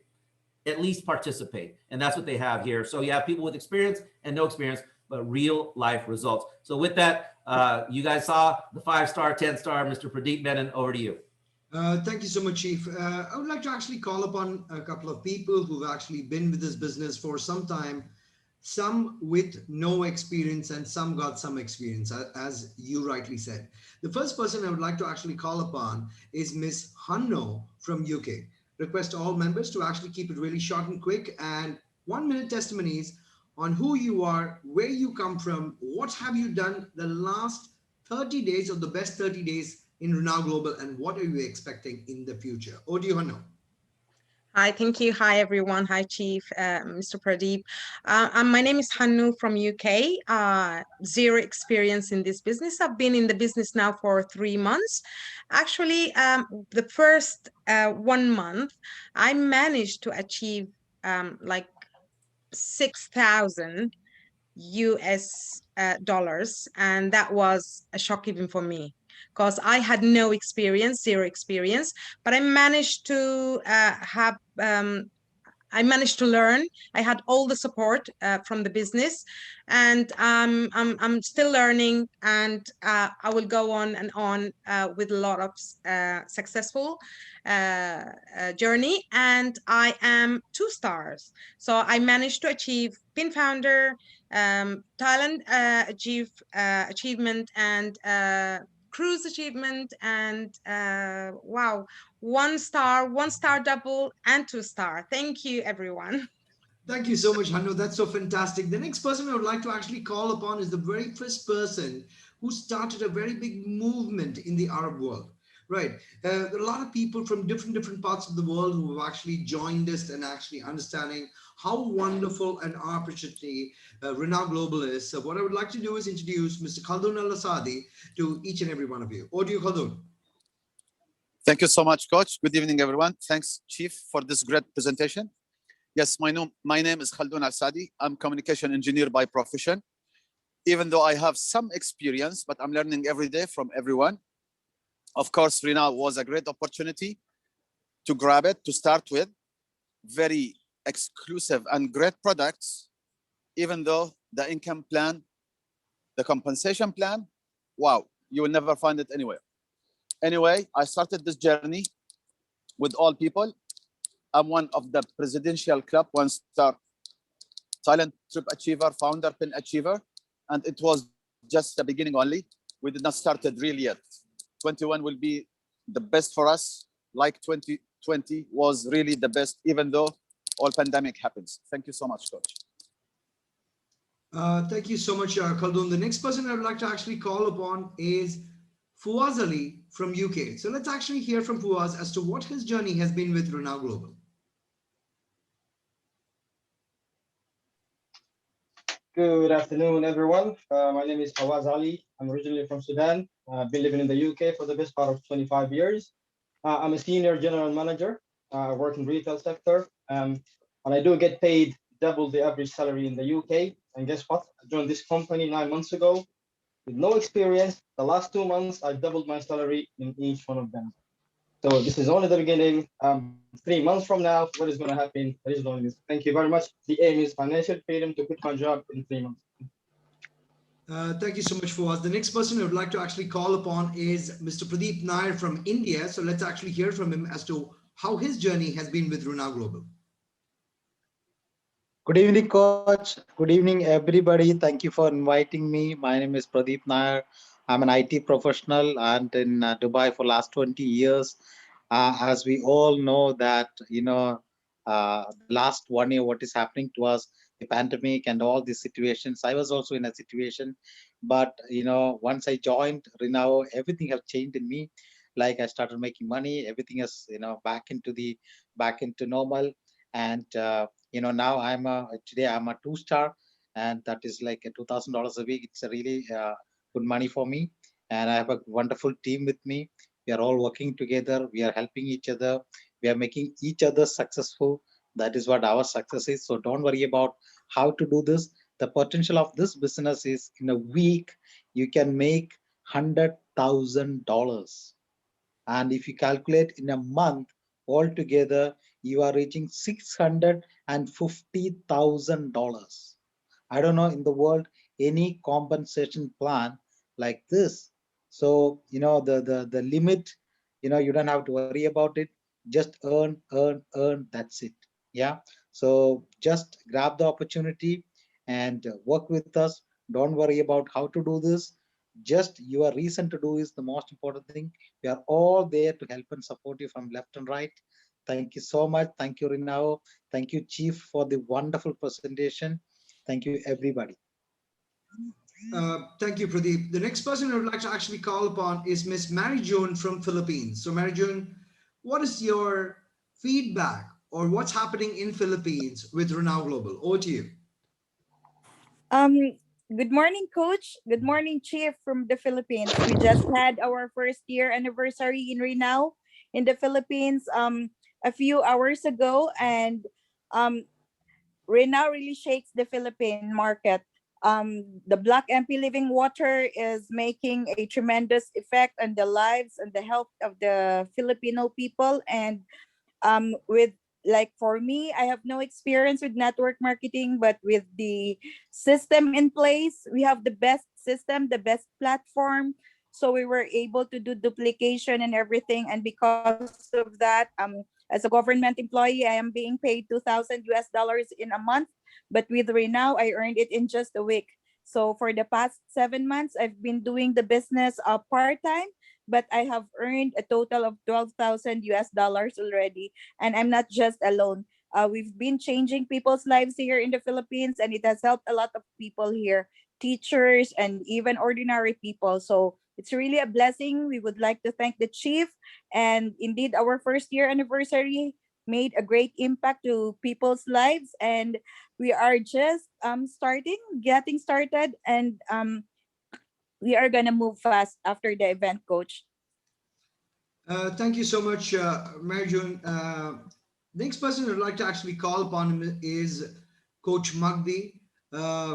at least participate. And that's what they have here. So you have people with experience and no experience, but real life results. So with that, you guys saw the 5-star, 10-star, Mr. Pradeep Menon, over to you. Thank you so much, Chief. I would like to actually call upon a couple of people who've actually been with this business for some time, some with no experience and some got some experience, as you rightly said. The first person I would like to actually call upon is Miss Hanno from UK. Request all members to actually keep it really short and quick and 1-minute testimonies on who you are, where you come from, what have you done the last 30 days or the best 30 days in ReNao Global, and what are you expecting in the future? Over to you, Hanno. Hi, thank you. Hi, everyone. Hi, Chief, Mr. Pradeep. My name is Hannu from UK. Zero experience in this business. I've been in the business now for 3 months. Actually, the first 1 month, I managed to achieve like 6,000 US dollars, and that was a shock even for me because I had no experience, zero experience, but I managed to learn. I had all the support from the business, and I'm still learning. And I will go on and on with a lot of successful journey. And I am 2 stars, so I managed to achieve pin founder, Thailand achievement, and cruise achievement, and wow, 1 star, 1 star double, and 2 star. Thank you, everyone. Thank you so much, Hanno. That's so fantastic. The next person I would like to actually call upon is the very first person who started a very big movement in the Arab world. Right. There are a lot of people from different parts of the world who have actually joined us and actually understanding how wonderful an opportunity ReNao Global is. So what I would like to do is introduce Mr. Khaldun Al-Asadi to each and every one of you. Over to you, Khaldun. Thank you so much, Coach. Good evening, everyone. Thanks, Chief, for this great presentation. Yes, my name is Khaldun Al-Sadi. I'm communication engineer by profession. Even though I have some experience, but I'm learning every day from everyone. Of course, ReNao was a great opportunity to grab it, to start with. Very exclusive and great products, even though the income plan, the compensation plan, wow, you will never find it anywhere. Anyway, I started this journey with all people. I'm one of the Presidential Club 1-star Talent Trip Achiever, Founder Pin Achiever, and it was just the beginning only. We did not start it really yet. 21 will be the best for us, like 2020 was really the best, even though all pandemic happens. Thank you so much, Coach. Thank you so much, Khaldun. The next person I would like to actually call upon is Fawaz Ali from UK. So let's actually hear from Fawaz as to what his journey has been with ReNao Global. Good afternoon, everyone. My name is Fawaz Ali. I'm originally from Sudan. I've been living in the UK for the best part of 25 years. I'm a senior general manager. I work in retail sector, and I do get paid double the average salary in the UK. And guess what? I joined this company 9 months ago with no experience. The last 2 months, I doubled my salary in each one of them. So this is only the beginning. 3 months from now, what is going to happen? There is only this. Thank you very much. The aim is financial freedom to quit my job in 3 months. Thank you so much, Fawaz. The next person I would like to actually call upon is Mr. Pradeep Nair from India. So let's actually hear from him as to how his journey has been with ReNao Global. Good evening, Coach. Good evening, everybody. Thank you for inviting me. My name is Pradeep Nair. I'm an IT professional and in Dubai for last 20 years. As we all know that, last 1 year, what is happening to us, the pandemic and all these situations. I was also in a situation, but, once I joined ReNao, everything have changed in me. Like I started making money, everything is, back into normal. And, now today I'm a 2-star, and that is like $2,000 a week. It's a really good money for me. And I have a wonderful team with me. We are all working together. We are helping each other. We are making each other successful. That is what our success is. So don't worry about how to do this. The potential of this business is in a week, you can make $100,000. And if you calculate in a month altogether, you are reaching $650,000. I don't know in the world any compensation plan like this. So the limit, you don't have to worry about it. Just earn. That's it. Yeah. So just grab the opportunity and work with us. Don't worry about how to do this. Just your reason to do is the most important thing. We are all there to help and support you from left and right. Thank you so much. Thank you, ReNao. Thank you, Chief, for the wonderful presentation. Thank you, everybody. Thank you, Pradeep. The next person I would like to actually call upon is Miss Mary Joan from Philippines. So Mary Joan, what is your feedback or what's happening in Philippines with ReNao Global. Over to you. Um, Good morning, Coach. Good morning, Chief from the Philippines. We just had our first year anniversary in ReNao in the Philippines a few hours ago, and um ReNao really shakes the Philippine market. The Black MP Living Water is making a tremendous effect on the lives and the health of the Filipino people, and with like for me, I have no experience with network marketing, but with the system in place, we have the best system, the best platform, so we were able to do duplication and everything. And because of that, as a government employee, I am being paid 2,000 US dollars in a month, but with ReNow I earned it in just a week. So for the past 7 months I've been doing the business part-time, but I have earned a total of 12,000 US dollars already. And I'm not just alone. We've been changing people's lives here in the Philippines, and it has helped a lot of people here, teachers and even ordinary people. So it's really a blessing. We would like to thank the chief. And indeed, our first year anniversary made a great impact to people's lives. And we are just getting started. And we are going to move fast after the event, Coach. Thank you so much, Marjun. Next person I'd like to actually call upon is Coach Magdi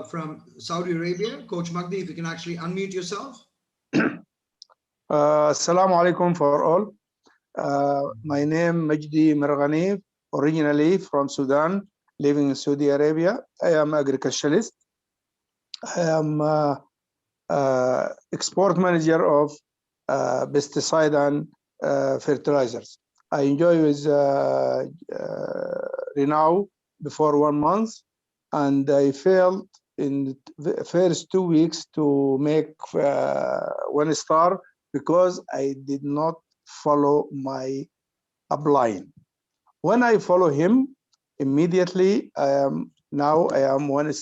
from Saudi Arabia. Coach Magdi, if you can actually unmute yourself. Assalamu alaikum for all. My name Majdi Mirghani, originally from Sudan, living in Saudi Arabia. I am agriculturalist. I am export manager of pesticide and fertilizers. I enjoy with ReNao before 1 month, and I failed in the first 2 weeks to make 1 star because I did not follow my upline. When I follow him, immediately I am 1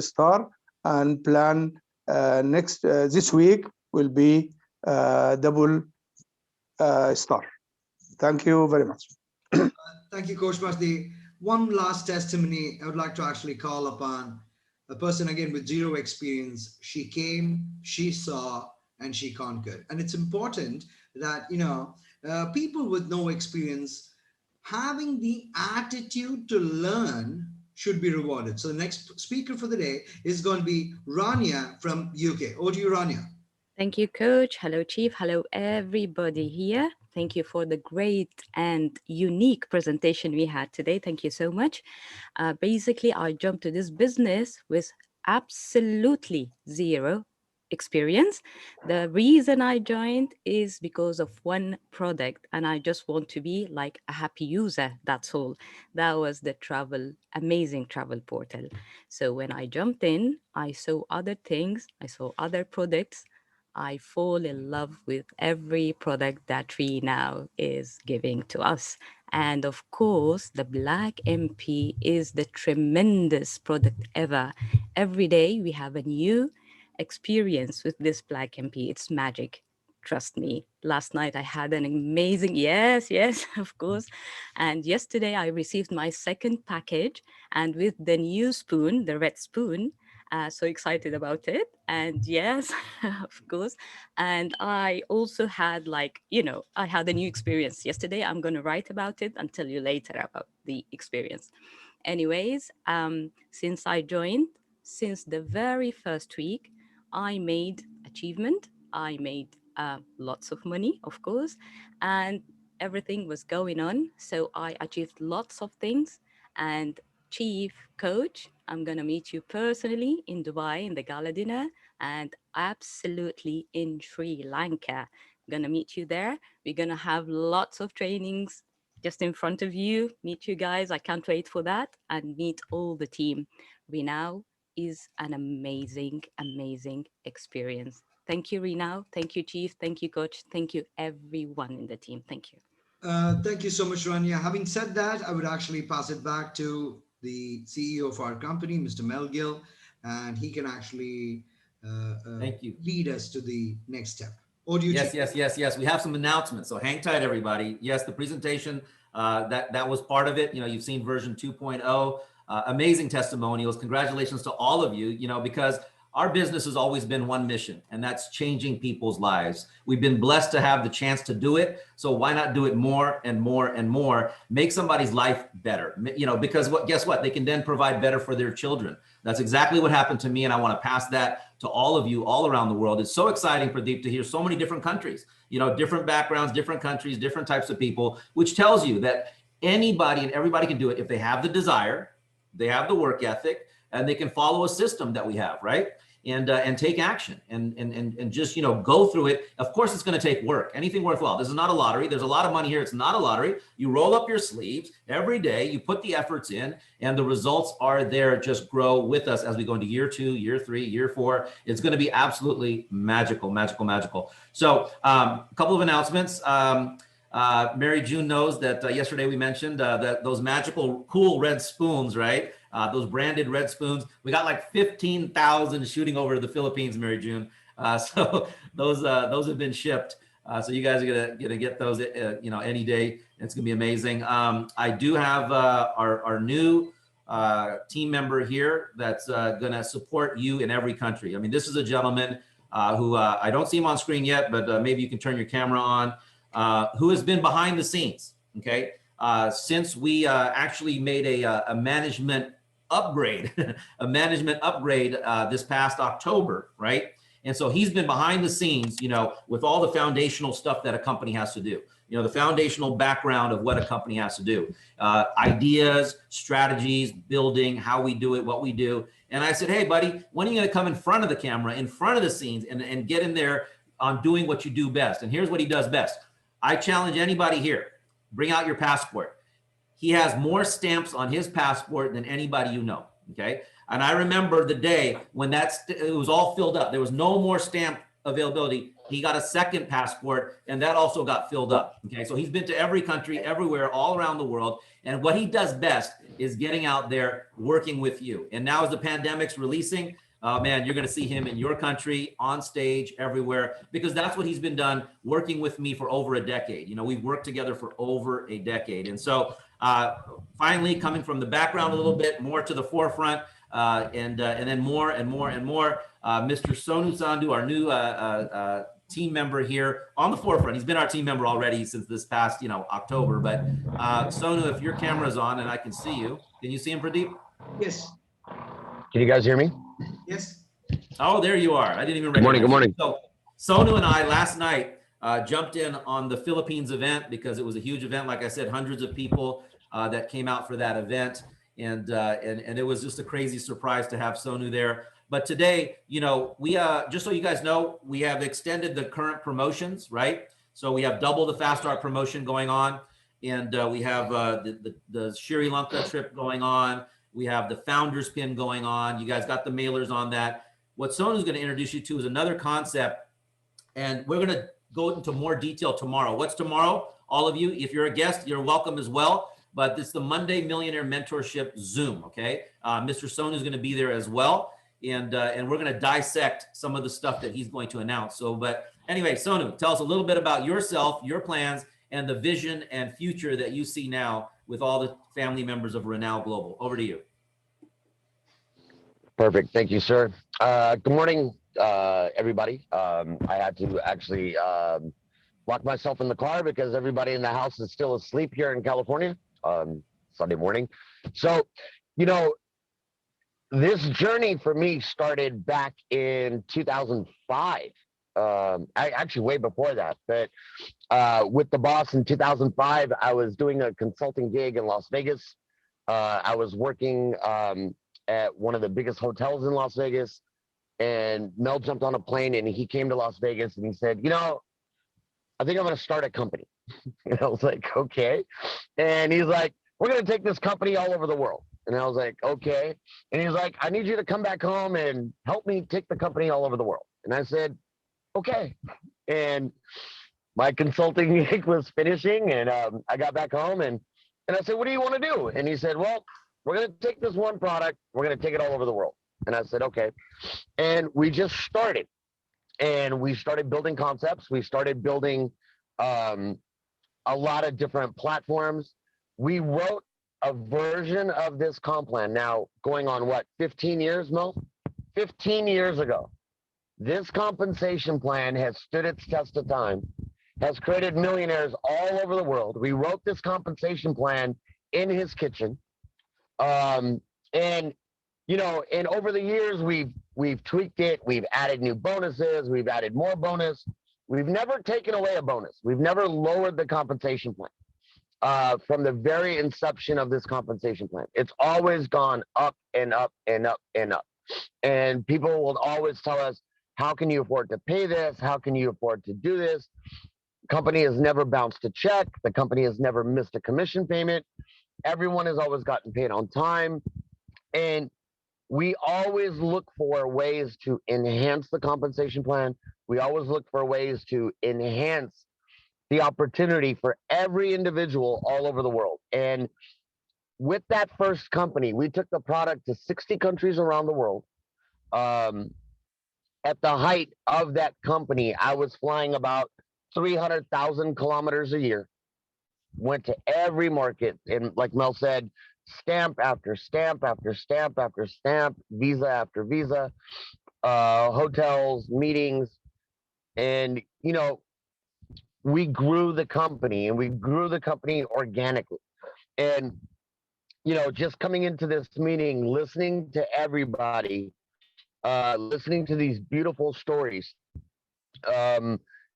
star, and plan this week will be double star. Thank you very much. Thank you, Coach Magdi. One last testimony I would like to actually call upon a person again with zero experience. She came, she saw, and she conquered. And it's important that, people with no experience having the attitude to learn should be rewarded. So the next speaker for the day is going to be Rania from UK. Over to you, Rania. Thank you, Coach. Hello, Chief. Hello, everybody here. Thank you for the great and unique presentation we had today. Thank you so much. Basically, I jumped to this business with absolutely zero experience. The reason I joined is because of one product, and I just want to be like a happy user. That's all. That was the amazing travel portal. So when I jumped in, I saw other things, I saw other products. I fall in love with every product that ReNao is giving to us. And of course, the Black MP is the tremendous product ever. Every day we have a new experience with this Black MP. It's magic. Trust me. Last night I had an amazing, yes, of course. And yesterday I received my second package, and with the new spoon, the red spoon, so excited about it. And yes, of course. And I also had I had a new experience yesterday. I'm going to write about it and tell you later about the experience. Anyways, since I joined, since the very first week, I made achievement. I made lots of money, of course, and everything was going on. So I achieved lots of things. And Chief Coach, I'm going to meet you personally in Dubai in the gala dinner, and absolutely in Sri Lanka. I'm going to meet you there. We're going to have lots of trainings just in front of you. Meet you guys. I can't wait for that, and meet all the team. ReNao is an amazing, amazing experience. Thank you, ReNao. Thank you, Chief. Thank you, Coach. Thank you, everyone in the team. Thank you. Thank you so much, Rania. Having said that, I would actually pass it back to the CEO of our company, Mr. Mel Gill, and he can actually Thank you. lead us to the next step. Or do you Yes. We have some announcements, so hang tight, everybody. Yes, the presentation that was part of it. You know, you've seen version 2.0, amazing testimonials. Congratulations to all of you, you know, because our business has always been one mission, and that's changing people's lives. We've been blessed to have the chance to do it. So why not do it more and more and more, make somebody's life better, you know, because guess what? They can then provide better for their children. That's exactly what happened to me. And I want to pass that to all of you all around the world. It's so exciting, Pradeep, to hear so many different countries, you know, different backgrounds, different countries, different types of people, which tells you that anybody and everybody can do it if they have the desire, they have the work ethic, and they can follow a system that we have, right? And take action and just, you know, go through it. Of course, it's going to take work, anything worthwhile. This is not a lottery. There's a lot of money here. It's not a lottery. You roll up your sleeves every day, you put the efforts in, and the results are there. Just grow with us as we go into year 2, year 3, year 4. It's going to be absolutely magical, magical, magical. So a couple of announcements. Mary June knows that yesterday we mentioned that those magical, cool red spoons, right? Those branded red spoons. We got like 15,000 shooting over to the Philippines, Mary June. So those have been shipped. So you guys are gonna get those, you know, any day. It's gonna be amazing. I do have our new team member here that's gonna support you in every country. I mean, this is a gentleman who I don't see him on screen yet, but maybe you can turn your camera on. Who has been behind the scenes, okay? Since we actually made a management upgrade, this past October, right? And so he's been behind the scenes, you know, with all the foundational stuff that a company has to do, you know, the foundational background of what a company has to do, ideas, strategies, building, how we do it, what we do. And I said, hey, buddy, when are you going to come in front of the camera, in front of the scenes, and get in there on doing what you do best? And here's what he does best. I challenge anybody here, bring out your passport. He has more stamps on his passport than anybody you know, okay? And I remember the day when it was all filled up. There was no more stamp availability. He got a second passport, and that also got filled up, okay? So he's been to every country, everywhere, all around the world. And what he does best is getting out there, working with you. And now as the pandemic's releasing, man, you're going to see him in your country, on stage, everywhere, because that's what he's been done, working with me for over a decade. You know, we've worked together for over a decade. And so finally, coming from the background a little bit more to the forefront, and then more and more and more, Mr. Sonu Sandhu, our new team member here on the forefront. He's been our team member already since this past, you know, October. But Sonu, if your camera's on and I can see you, can you see him, Pradeep? Yes. Can you guys hear me? Yes. Oh, there you are. I didn't even recognize you. Good morning. So Sonu and I last night jumped in on the Philippines event because it was a huge event. Like I said, hundreds of people that came out for that event. And it was just a crazy surprise to have Sonu there. But today, you know, we just so you guys know, we have extended the current promotions, right? So we have double the Fast Start promotion going on. And we have the Sri Lanka trip going on. We have the Founders Pin going on. You guys got the mailers on that. What Sonu's going to introduce you to is another concept. And we're going to go into more detail tomorrow. What's tomorrow? All of you, if you're a guest, you're welcome as well. But it's the Monday Millionaire Mentorship Zoom, okay? Mr. Sonu is going to be there as well. And we're going to dissect some of the stuff that he's going to announce. So, but anyway, Sonu, tell us a little bit about yourself, your plans, and the vision and future that you see now with all the family members of ReNao Global. Over to you. Perfect. Thank you, sir. Good morning, everybody. I had to actually lock myself in the car because everybody in the house is still asleep here in California. Sunday morning. So, you know, this journey for me started back in 2005. Actually way before that, but with the boss in 2005, I was doing a consulting gig in Las Vegas. I was working at one of the biggest hotels in Las Vegas, and Mel jumped on a plane and he came to Las Vegas and he said, you know, I think I'm going to start a company. And I was like, okay. And he's like, we're going to take this company all over the world. And I was like, okay. And he's like, I need you to come back home and help me take the company all over the world. And I said, okay. And my consulting gig was finishing, and I got back home and I said, what do you want to do? And he said, well, we're going to take this one product, we're going to take it all over the world. And I said, okay. And we just started. And we started building concepts. We started building a lot of different platforms. we wrote a version of this comp plan now going on what, 15 years, Mo? 15 years ago. This compensation plan has stood its test of time, has created millionaires all over the world. We wrote this compensation plan in his kitchen. And you know, and over the years we've tweaked it, we've added new bonuses, we've added more bonus. We've never taken away a bonus. We've never lowered the compensation plan from the very inception of this compensation plan. It's always gone up and up and up and up. And people will always tell us, how can you afford to pay this? How can you afford to do this? The company has never bounced a check. The company has never missed a commission payment. Everyone has always gotten paid on time. And we always look for ways to enhance the compensation plan. We always look for ways to enhance the opportunity for every individual all over the world. And with that first company, we took the product to 60 countries around the world. At the height of that company, I was flying about 300,000 kilometers a year. Went to every market, and like Mel said, stamp after stamp after stamp after stamp, visa after visa, hotels, meetings, and you know, we grew the company, and we grew the company organically. And you know, just coming into this meeting, listening to everybody, listening to these beautiful stories.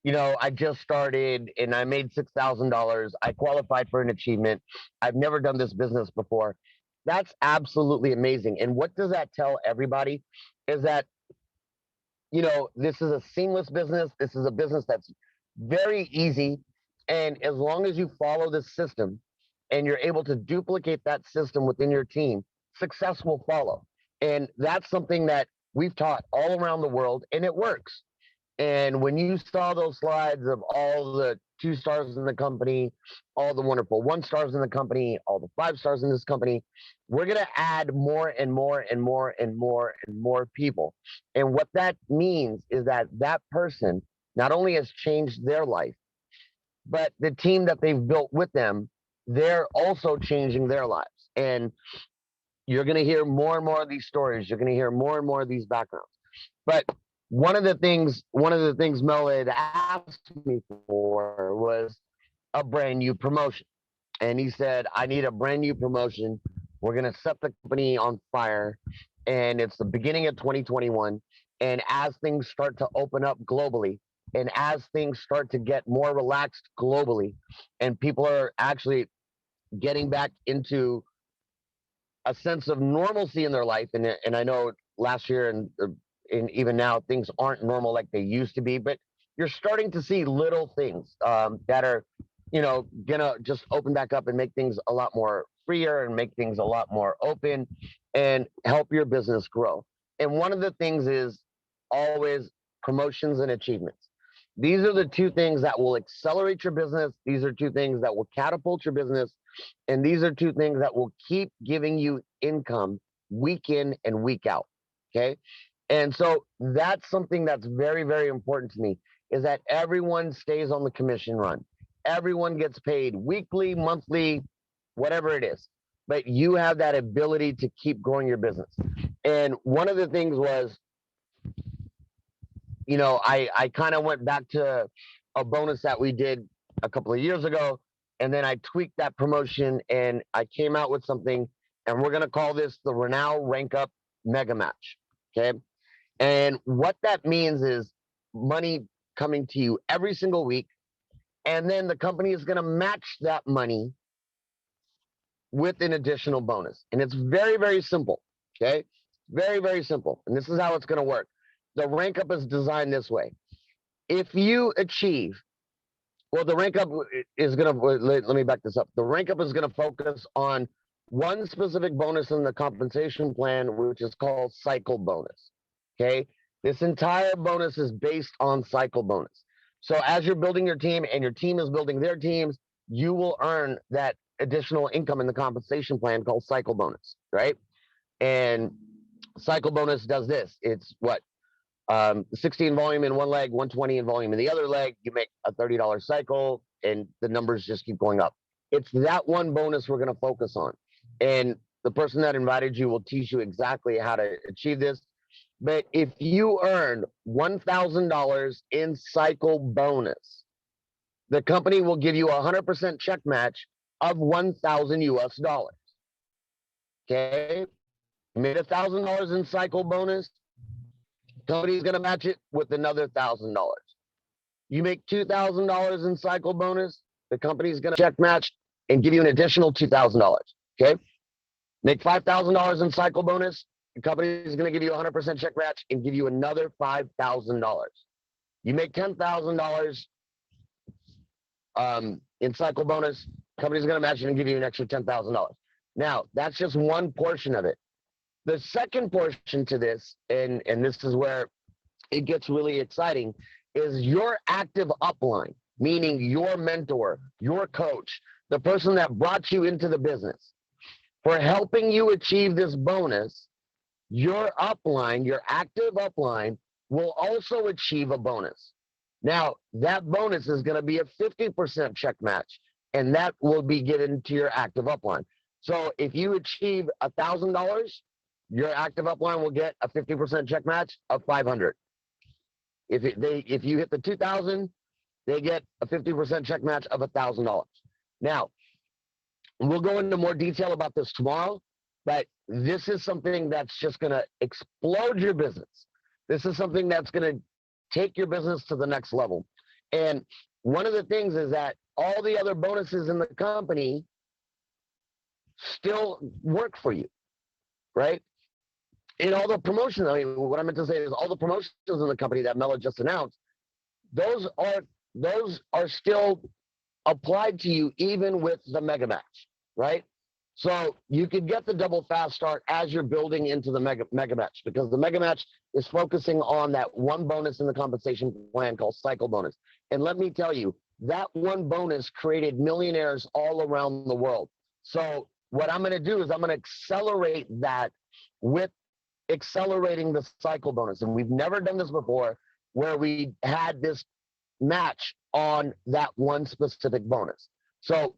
You know, I just started and I made $6,000. I qualified for an achievement. I've never done this business before. That's absolutely amazing. And what does that tell everybody is that, you know, this is a seamless business. This is a business that's very easy. And as long as you follow this system and you're able to duplicate that system within your team, success will follow. And that's something that we've taught all around the world, and it works. And when you saw those slides of all the 2 stars in the company, all the wonderful 1 stars in the company, all the 5 stars in this company, we're going to add more and more and more and more and more people. And what that means is that that person not only has changed their life, but the team that they've built with them, they're also changing their lives. And you're going to hear more and more of these stories. You're going to hear more and more of these backgrounds. But one of the things Mel had asked me for was a brand new promotion. And he said, I need a brand new promotion. We're going to set the company on fire. And it's the beginning of 2021. And as things start to open up globally, and as things start to get more relaxed globally, and people are actually getting back into a sense of normalcy in their life, and I know last year and even now things aren't normal like they used to be, but you're starting to see little things that are, you know, gonna just open back up and make things a lot more freer and make things a lot more open and help your business grow. And one of the things is always promotions and achievements. These are the 2 things that will accelerate your business. These are 2 things that will catapult your business. And these are 2 things that will keep giving you income week in and week out. Okay. And so that's something that's very, very important to me, is that everyone stays on the commission run. Everyone gets paid weekly, monthly, whatever it is. But you have that ability to keep growing your business. And one of the things was, you know, I kind of went back to a bonus that we did a couple of years ago. And then I tweaked that promotion and I came out with something, and we're going to call this the ReNao Rank Up Mega Match. Okay. And what that means is money coming to you every single week. And then the company is going to match that money with an additional bonus. And it's very, very simple. Okay. Very, very simple. And this is how it's going to work. The rank up is designed this way. If you achieve, well, the rank up is going to, let me back this up. The rank up is going to focus on one specific bonus in the compensation plan, which is called cycle bonus. Okay. This entire bonus is based on cycle bonus. So as you're building your team and your team is building their teams, you will earn that additional income in the compensation plan called cycle bonus, right? And cycle bonus does this. It's what? 60 in volume in one leg, 120 in volume in the other leg. You make a $30 cycle, and the numbers just keep going up. It's that one bonus we're going to focus on. And the person that invited you will teach you exactly how to achieve this. But if you earn $1,000 in cycle bonus, the company will give you a 100% check match of 1,000 US dollars. Okay. You made $1,000 in cycle bonus. Company's going to match it with another $1,000. You make $2,000 in cycle bonus, the company's going to check match and give you an additional $2,000. Okay. Make $5,000 in cycle bonus, the company is going to give you a 100% check match and give you another $5,000. You make $10,000 in cycle bonus, company's going to match it and give you an extra $10,000. Now, that's just one portion of it. The second portion to this, and this is where it gets really exciting, is your active upline, meaning your mentor, your coach, the person that brought you into the business. For helping you achieve this bonus, your upline, your active upline, will also achieve a bonus. Now, that bonus is going to be a 50% check match, and that will be given to your active upline. So if you achieve $1,000, your active upline will get a 50% check match of $500. If you hit the 2,000, they get a 50% check match of $1,000. Now, we'll go into more detail about this tomorrow, but this is something that's just going to explode your business. This is something that's going to take your business to the next level. And one of the things is that all the other bonuses in the company still work for you, right? And all the promotions, I mean, what I meant to say is all the promotions in the company that Mel just announced, those are still applied to you even with the mega match, right? So you could get the double fast start as you're building into the mega match, because the mega match is focusing on that one bonus in the compensation plan called cycle bonus. And let me tell you, that one bonus created millionaires all around the world. So what I'm going to do is I'm going to accelerate that with accelerating the cycle bonus. And we've never done this before, where we had this match on that one specific bonus. So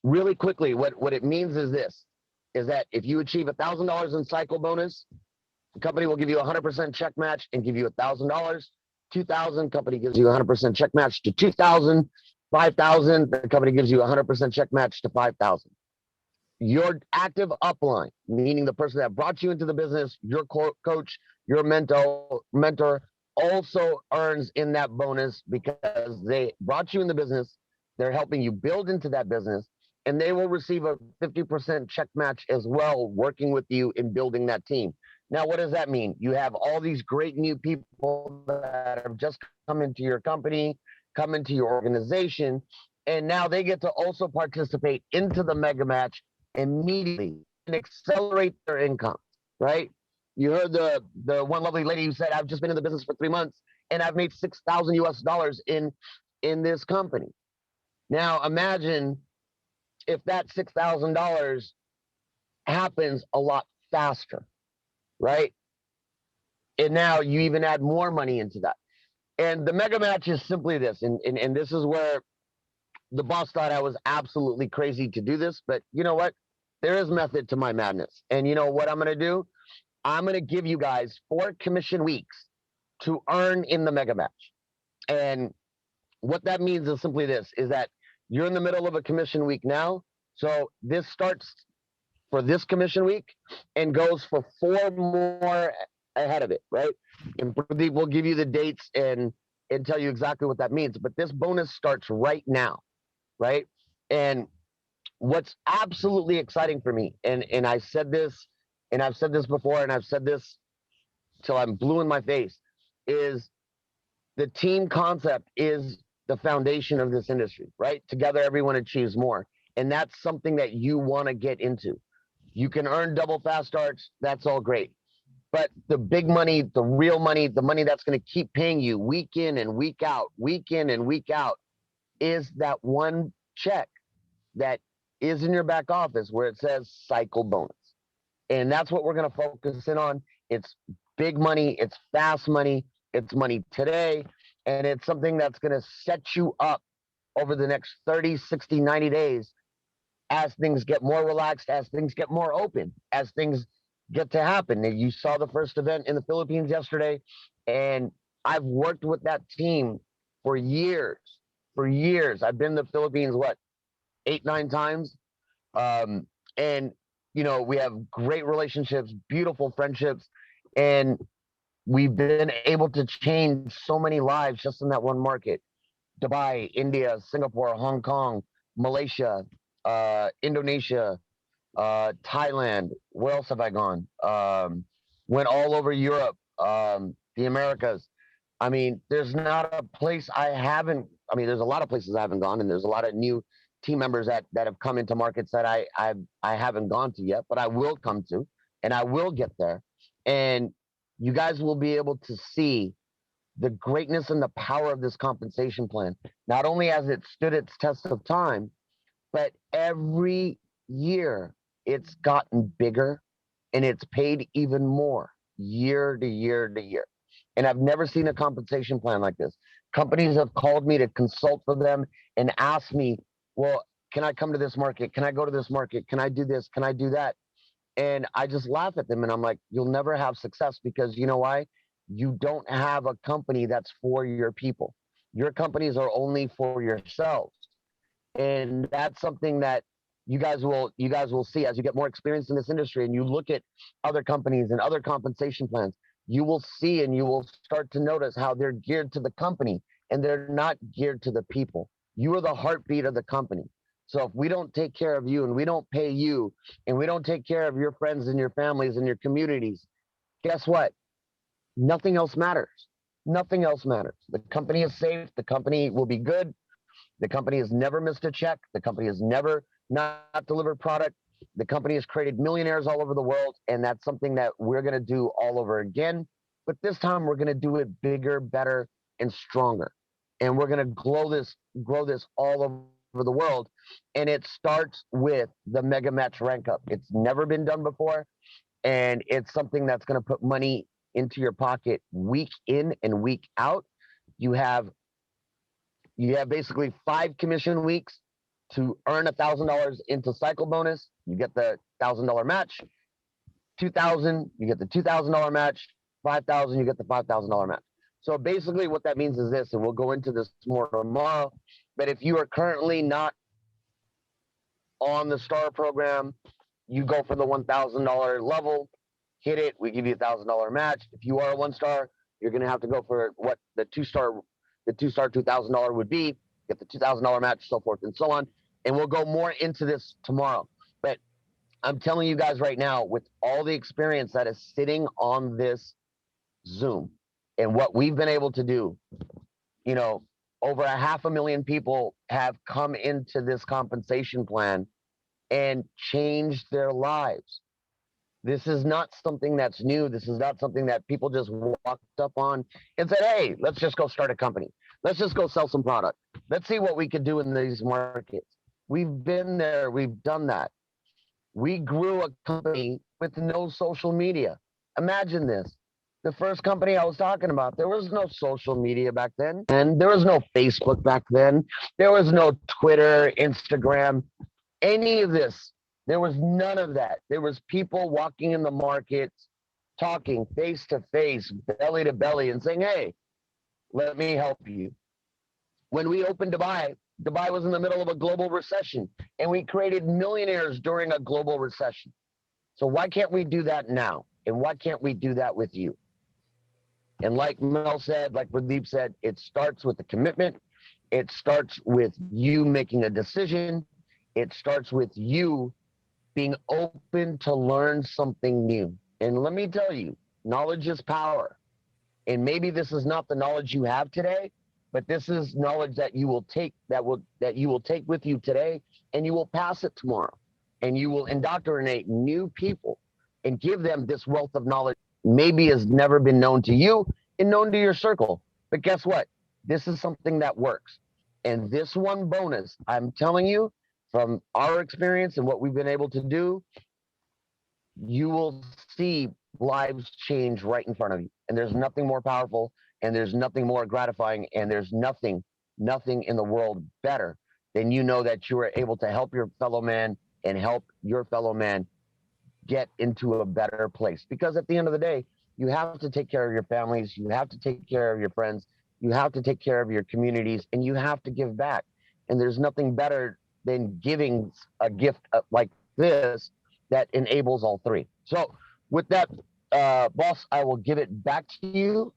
really quickly, what it means is this, is that if you achieve $1,000 in cycle bonus, the company will give you a 100% check match and give you $1,000. 2,000, company gives you a 100% check match to 2,000. 5,000, the company gives you a 100% check match to 5,000. Your active upline, meaning the person that brought you into the business, your coach, your mentor, also earns in that bonus because they brought you in the business. They're helping you build into that business, and they will receive a 50% check match as well, working with you in building that team. Now, what does that mean? You have all these great new people that have just come into your company, come into your organization, and now they get to also participate into the mega match immediately and accelerate their income, right? You heard the one lovely lady who said, I've just been in the business for 3 months and I've made 6,000 US dollars in this company. Now imagine if that $6,000 happens a lot faster, right? And now you even add more money into that. And the mega match is simply this, and this is where the boss thought I was absolutely crazy to do this, but you know what? There is method to my madness. And you know what I'm going to do? I'm going to give you guys 4 commission weeks to earn in the mega match. And what that means is simply this, is that you're in the middle of a commission week now. So this starts for this commission week and goes for 4 more ahead of it, right? And Pradeep will give you the dates and tell you exactly what that means. But this bonus starts right now, right? And what's absolutely exciting for me, and I said this, and I've said this before, and I've said this till I'm blue in my face, is the team concept is the foundation of this industry, right? Together, everyone achieves more. And that's something that you want to get into. You can earn double fast starts. That's all great. But the big money, the real money, the money that's going to keep paying you week in and week out, is that one check that is in your back office where it says cycle bonus. And that's what we're going to focus in on. It's big money. It's fast money. It's money today. And it's something that's going to set you up over the next 30, 60, 90 days as things get more relaxed, as things get more open, as things get to happen. And you saw the first event in the Philippines yesterday, and I've worked with that team for years. For years, I've been in the Philippines, what, 8, 9 times, and you know, we have great relationships, beautiful friendships, and we've been able to change so many lives just in that one market. Dubai, India, Singapore, Hong Kong, Malaysia, Indonesia, Thailand. Where else have I gone? Went all over Europe, the Americas. I mean, there's not a place I haven't. I mean, there's a lot of places I haven't gone, and there's a lot of new team members that have come into markets that I haven't gone to yet, but I will come to, and I will get there, and you guys will be able to see the greatness and the power of this compensation plan. Not only has it stood its test of time, but every year it's gotten bigger and it's paid even more year to year to year. And I've never seen a compensation plan like this. Companies have called me to consult for them and asked me, well, can I come to this market? Can I go to this market? Can I do this? Can I do that? And I just laugh at them and I'm like, you'll never have success because you know why? You don't have a company that's for your people. Your companies are only for yourselves. And that's something that you guys will see as you get more experience in this industry and you look at other companies and other compensation plans. You will see and you will start to notice how they're geared to the company and they're not geared to the people. You are the heartbeat of the company. So if we don't take care of you and we don't pay you and we don't take care of your friends and your families and your communities, guess what? Nothing else matters. Nothing else matters. The company is safe. The company will be good. The company has never missed a check. The company has never not delivered product. The company has created millionaires all over the world. And that's something that we're going to do all over again. But this time we're going to do it bigger, better, and stronger. And we're going to grow this all over the world. And it starts with the mega match rank up. It's never been done before. And it's something that's going to put money into your pocket week in and week out. You have basically 5 commission weeks to earn $1,000 into cycle bonus. You get the $1,000 match. 2,000, you get the $2,000 match. 5,000, you get the $5,000 match. So basically what that means is this, and we'll go into this more tomorrow, but if you are currently not on the STAR program, you go for the $1,000 level, hit it, we give you $1,000 match. If you are a 1-star, you're going to have to go for what the 2-star $2,000 would be, get the $2,000 match, so forth and so on. And we'll go more into this tomorrow. But I'm telling you guys right now, with all the experience that is sitting on this Zoom and what we've been able to do, you know, over 500,000 people have come into this compensation plan and changed their lives. This is not something that's new. This is not something that people just walked up on and said, hey, let's just go start a company. Let's just go sell some product. Let's see what we could do in these markets. We've been there. We've done that. We grew a company with no social media. Imagine this. The first company I was talking about, there was no social media back then. And there was no Facebook back then. There was no Twitter, Instagram, any of this. There was none of that. There was people walking in the markets, talking face to face, belly to belly, and saying, hey, let me help you. When we opened Dubai, Dubai was in the middle of a global recession, and we created millionaires during a global recession. So why can't we do that now? And why can't we do that with you? And like Mel said, like Pradeep said, it starts with the commitment. It starts with you making a decision. It starts with you being open to learn something new. And let me tell you, knowledge is power. And maybe this is not the knowledge you have today, but this is knowledge that you will take that you will take with you today, and you will pass it tomorrow. And you will indoctrinate new people and give them this wealth of knowledge maybe has never been known to you and known to your circle. But guess what? This is something that works. And this one bonus, I'm telling you, from our experience and what we've been able to do, you will see lives change right in front of you. And there's nothing more powerful, and there's nothing more gratifying, and there's nothing in the world better then you know that you are able to help your fellow man and help your fellow man get into a better place. Because at the end of the day, you have to take care of your families, you have to take care of your friends, you have to take care of your communities, and you have to give back. And there's nothing better than giving a gift like this that enables all three. So with that, boss, I will give it back to you.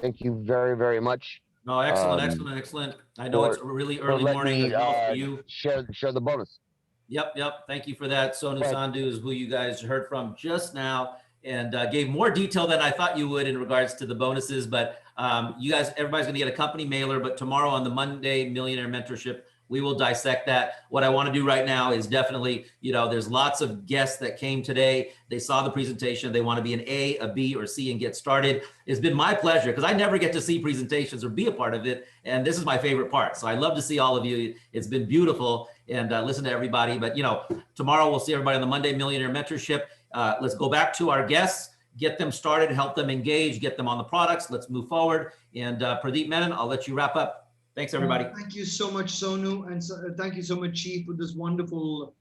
Thank you very, very much. No, excellent, excellent. I know it's a really early morning as well for you. Share the bonus. Yep. Thank you for that. Sonu Sandhu is who you guys heard from just now, and gave more detail than I thought you would in regards to the bonuses. But you guys, everybody's going to get a company mailer. But tomorrow on the Monday Millionaire Mentorship, we will dissect that. What I want to do right now is definitely, there's lots of guests that came today. They saw the presentation. They want to be an A, a B, or C and get started. It's been my pleasure because I never get to see presentations or be a part of it. And this is my favorite part. So I love to see all of you. It's been beautiful and listen to everybody. But, tomorrow we'll see everybody on the Monday Millionaire Mentorship. Let's go back to our guests, get them started, help them engage, get them on the products. Let's move forward. And Pradeep Menon, I'll let you wrap up. Thanks, everybody. Thank you so much, Sonu, and thank you so much, Chief, for this wonderful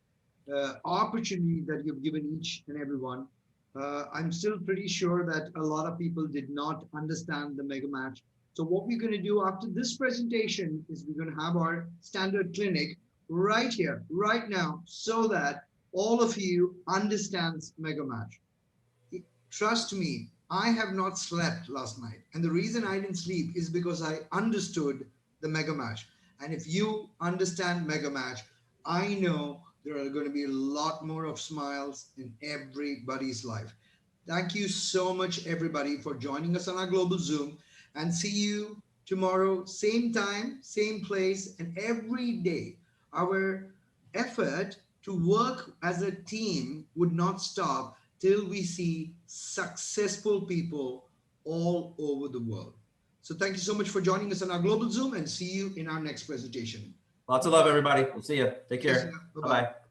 opportunity that you've given each and everyone. I'm still pretty sure that a lot of people did not understand the mega match. So what we're going to do after this presentation is we're going to have our standard clinic right here, right now, so that all of you understands mega match. Trust me, I have not slept last night, and the reason I didn't sleep is because I understood the mega match. And if you understand mega match, I know there are going to be a lot more of smiles in everybody's life. Thank you so much, everybody, for joining us on our global Zoom, and see you tomorrow, same time, same place, and every day. Our effort to work as a team would not stop till we see successful people all over the world. So thank you so much for joining us on our global Zoom, and see you in our next presentation. Lots of love, everybody. We'll see you. Take care. Bye-bye. Bye-bye.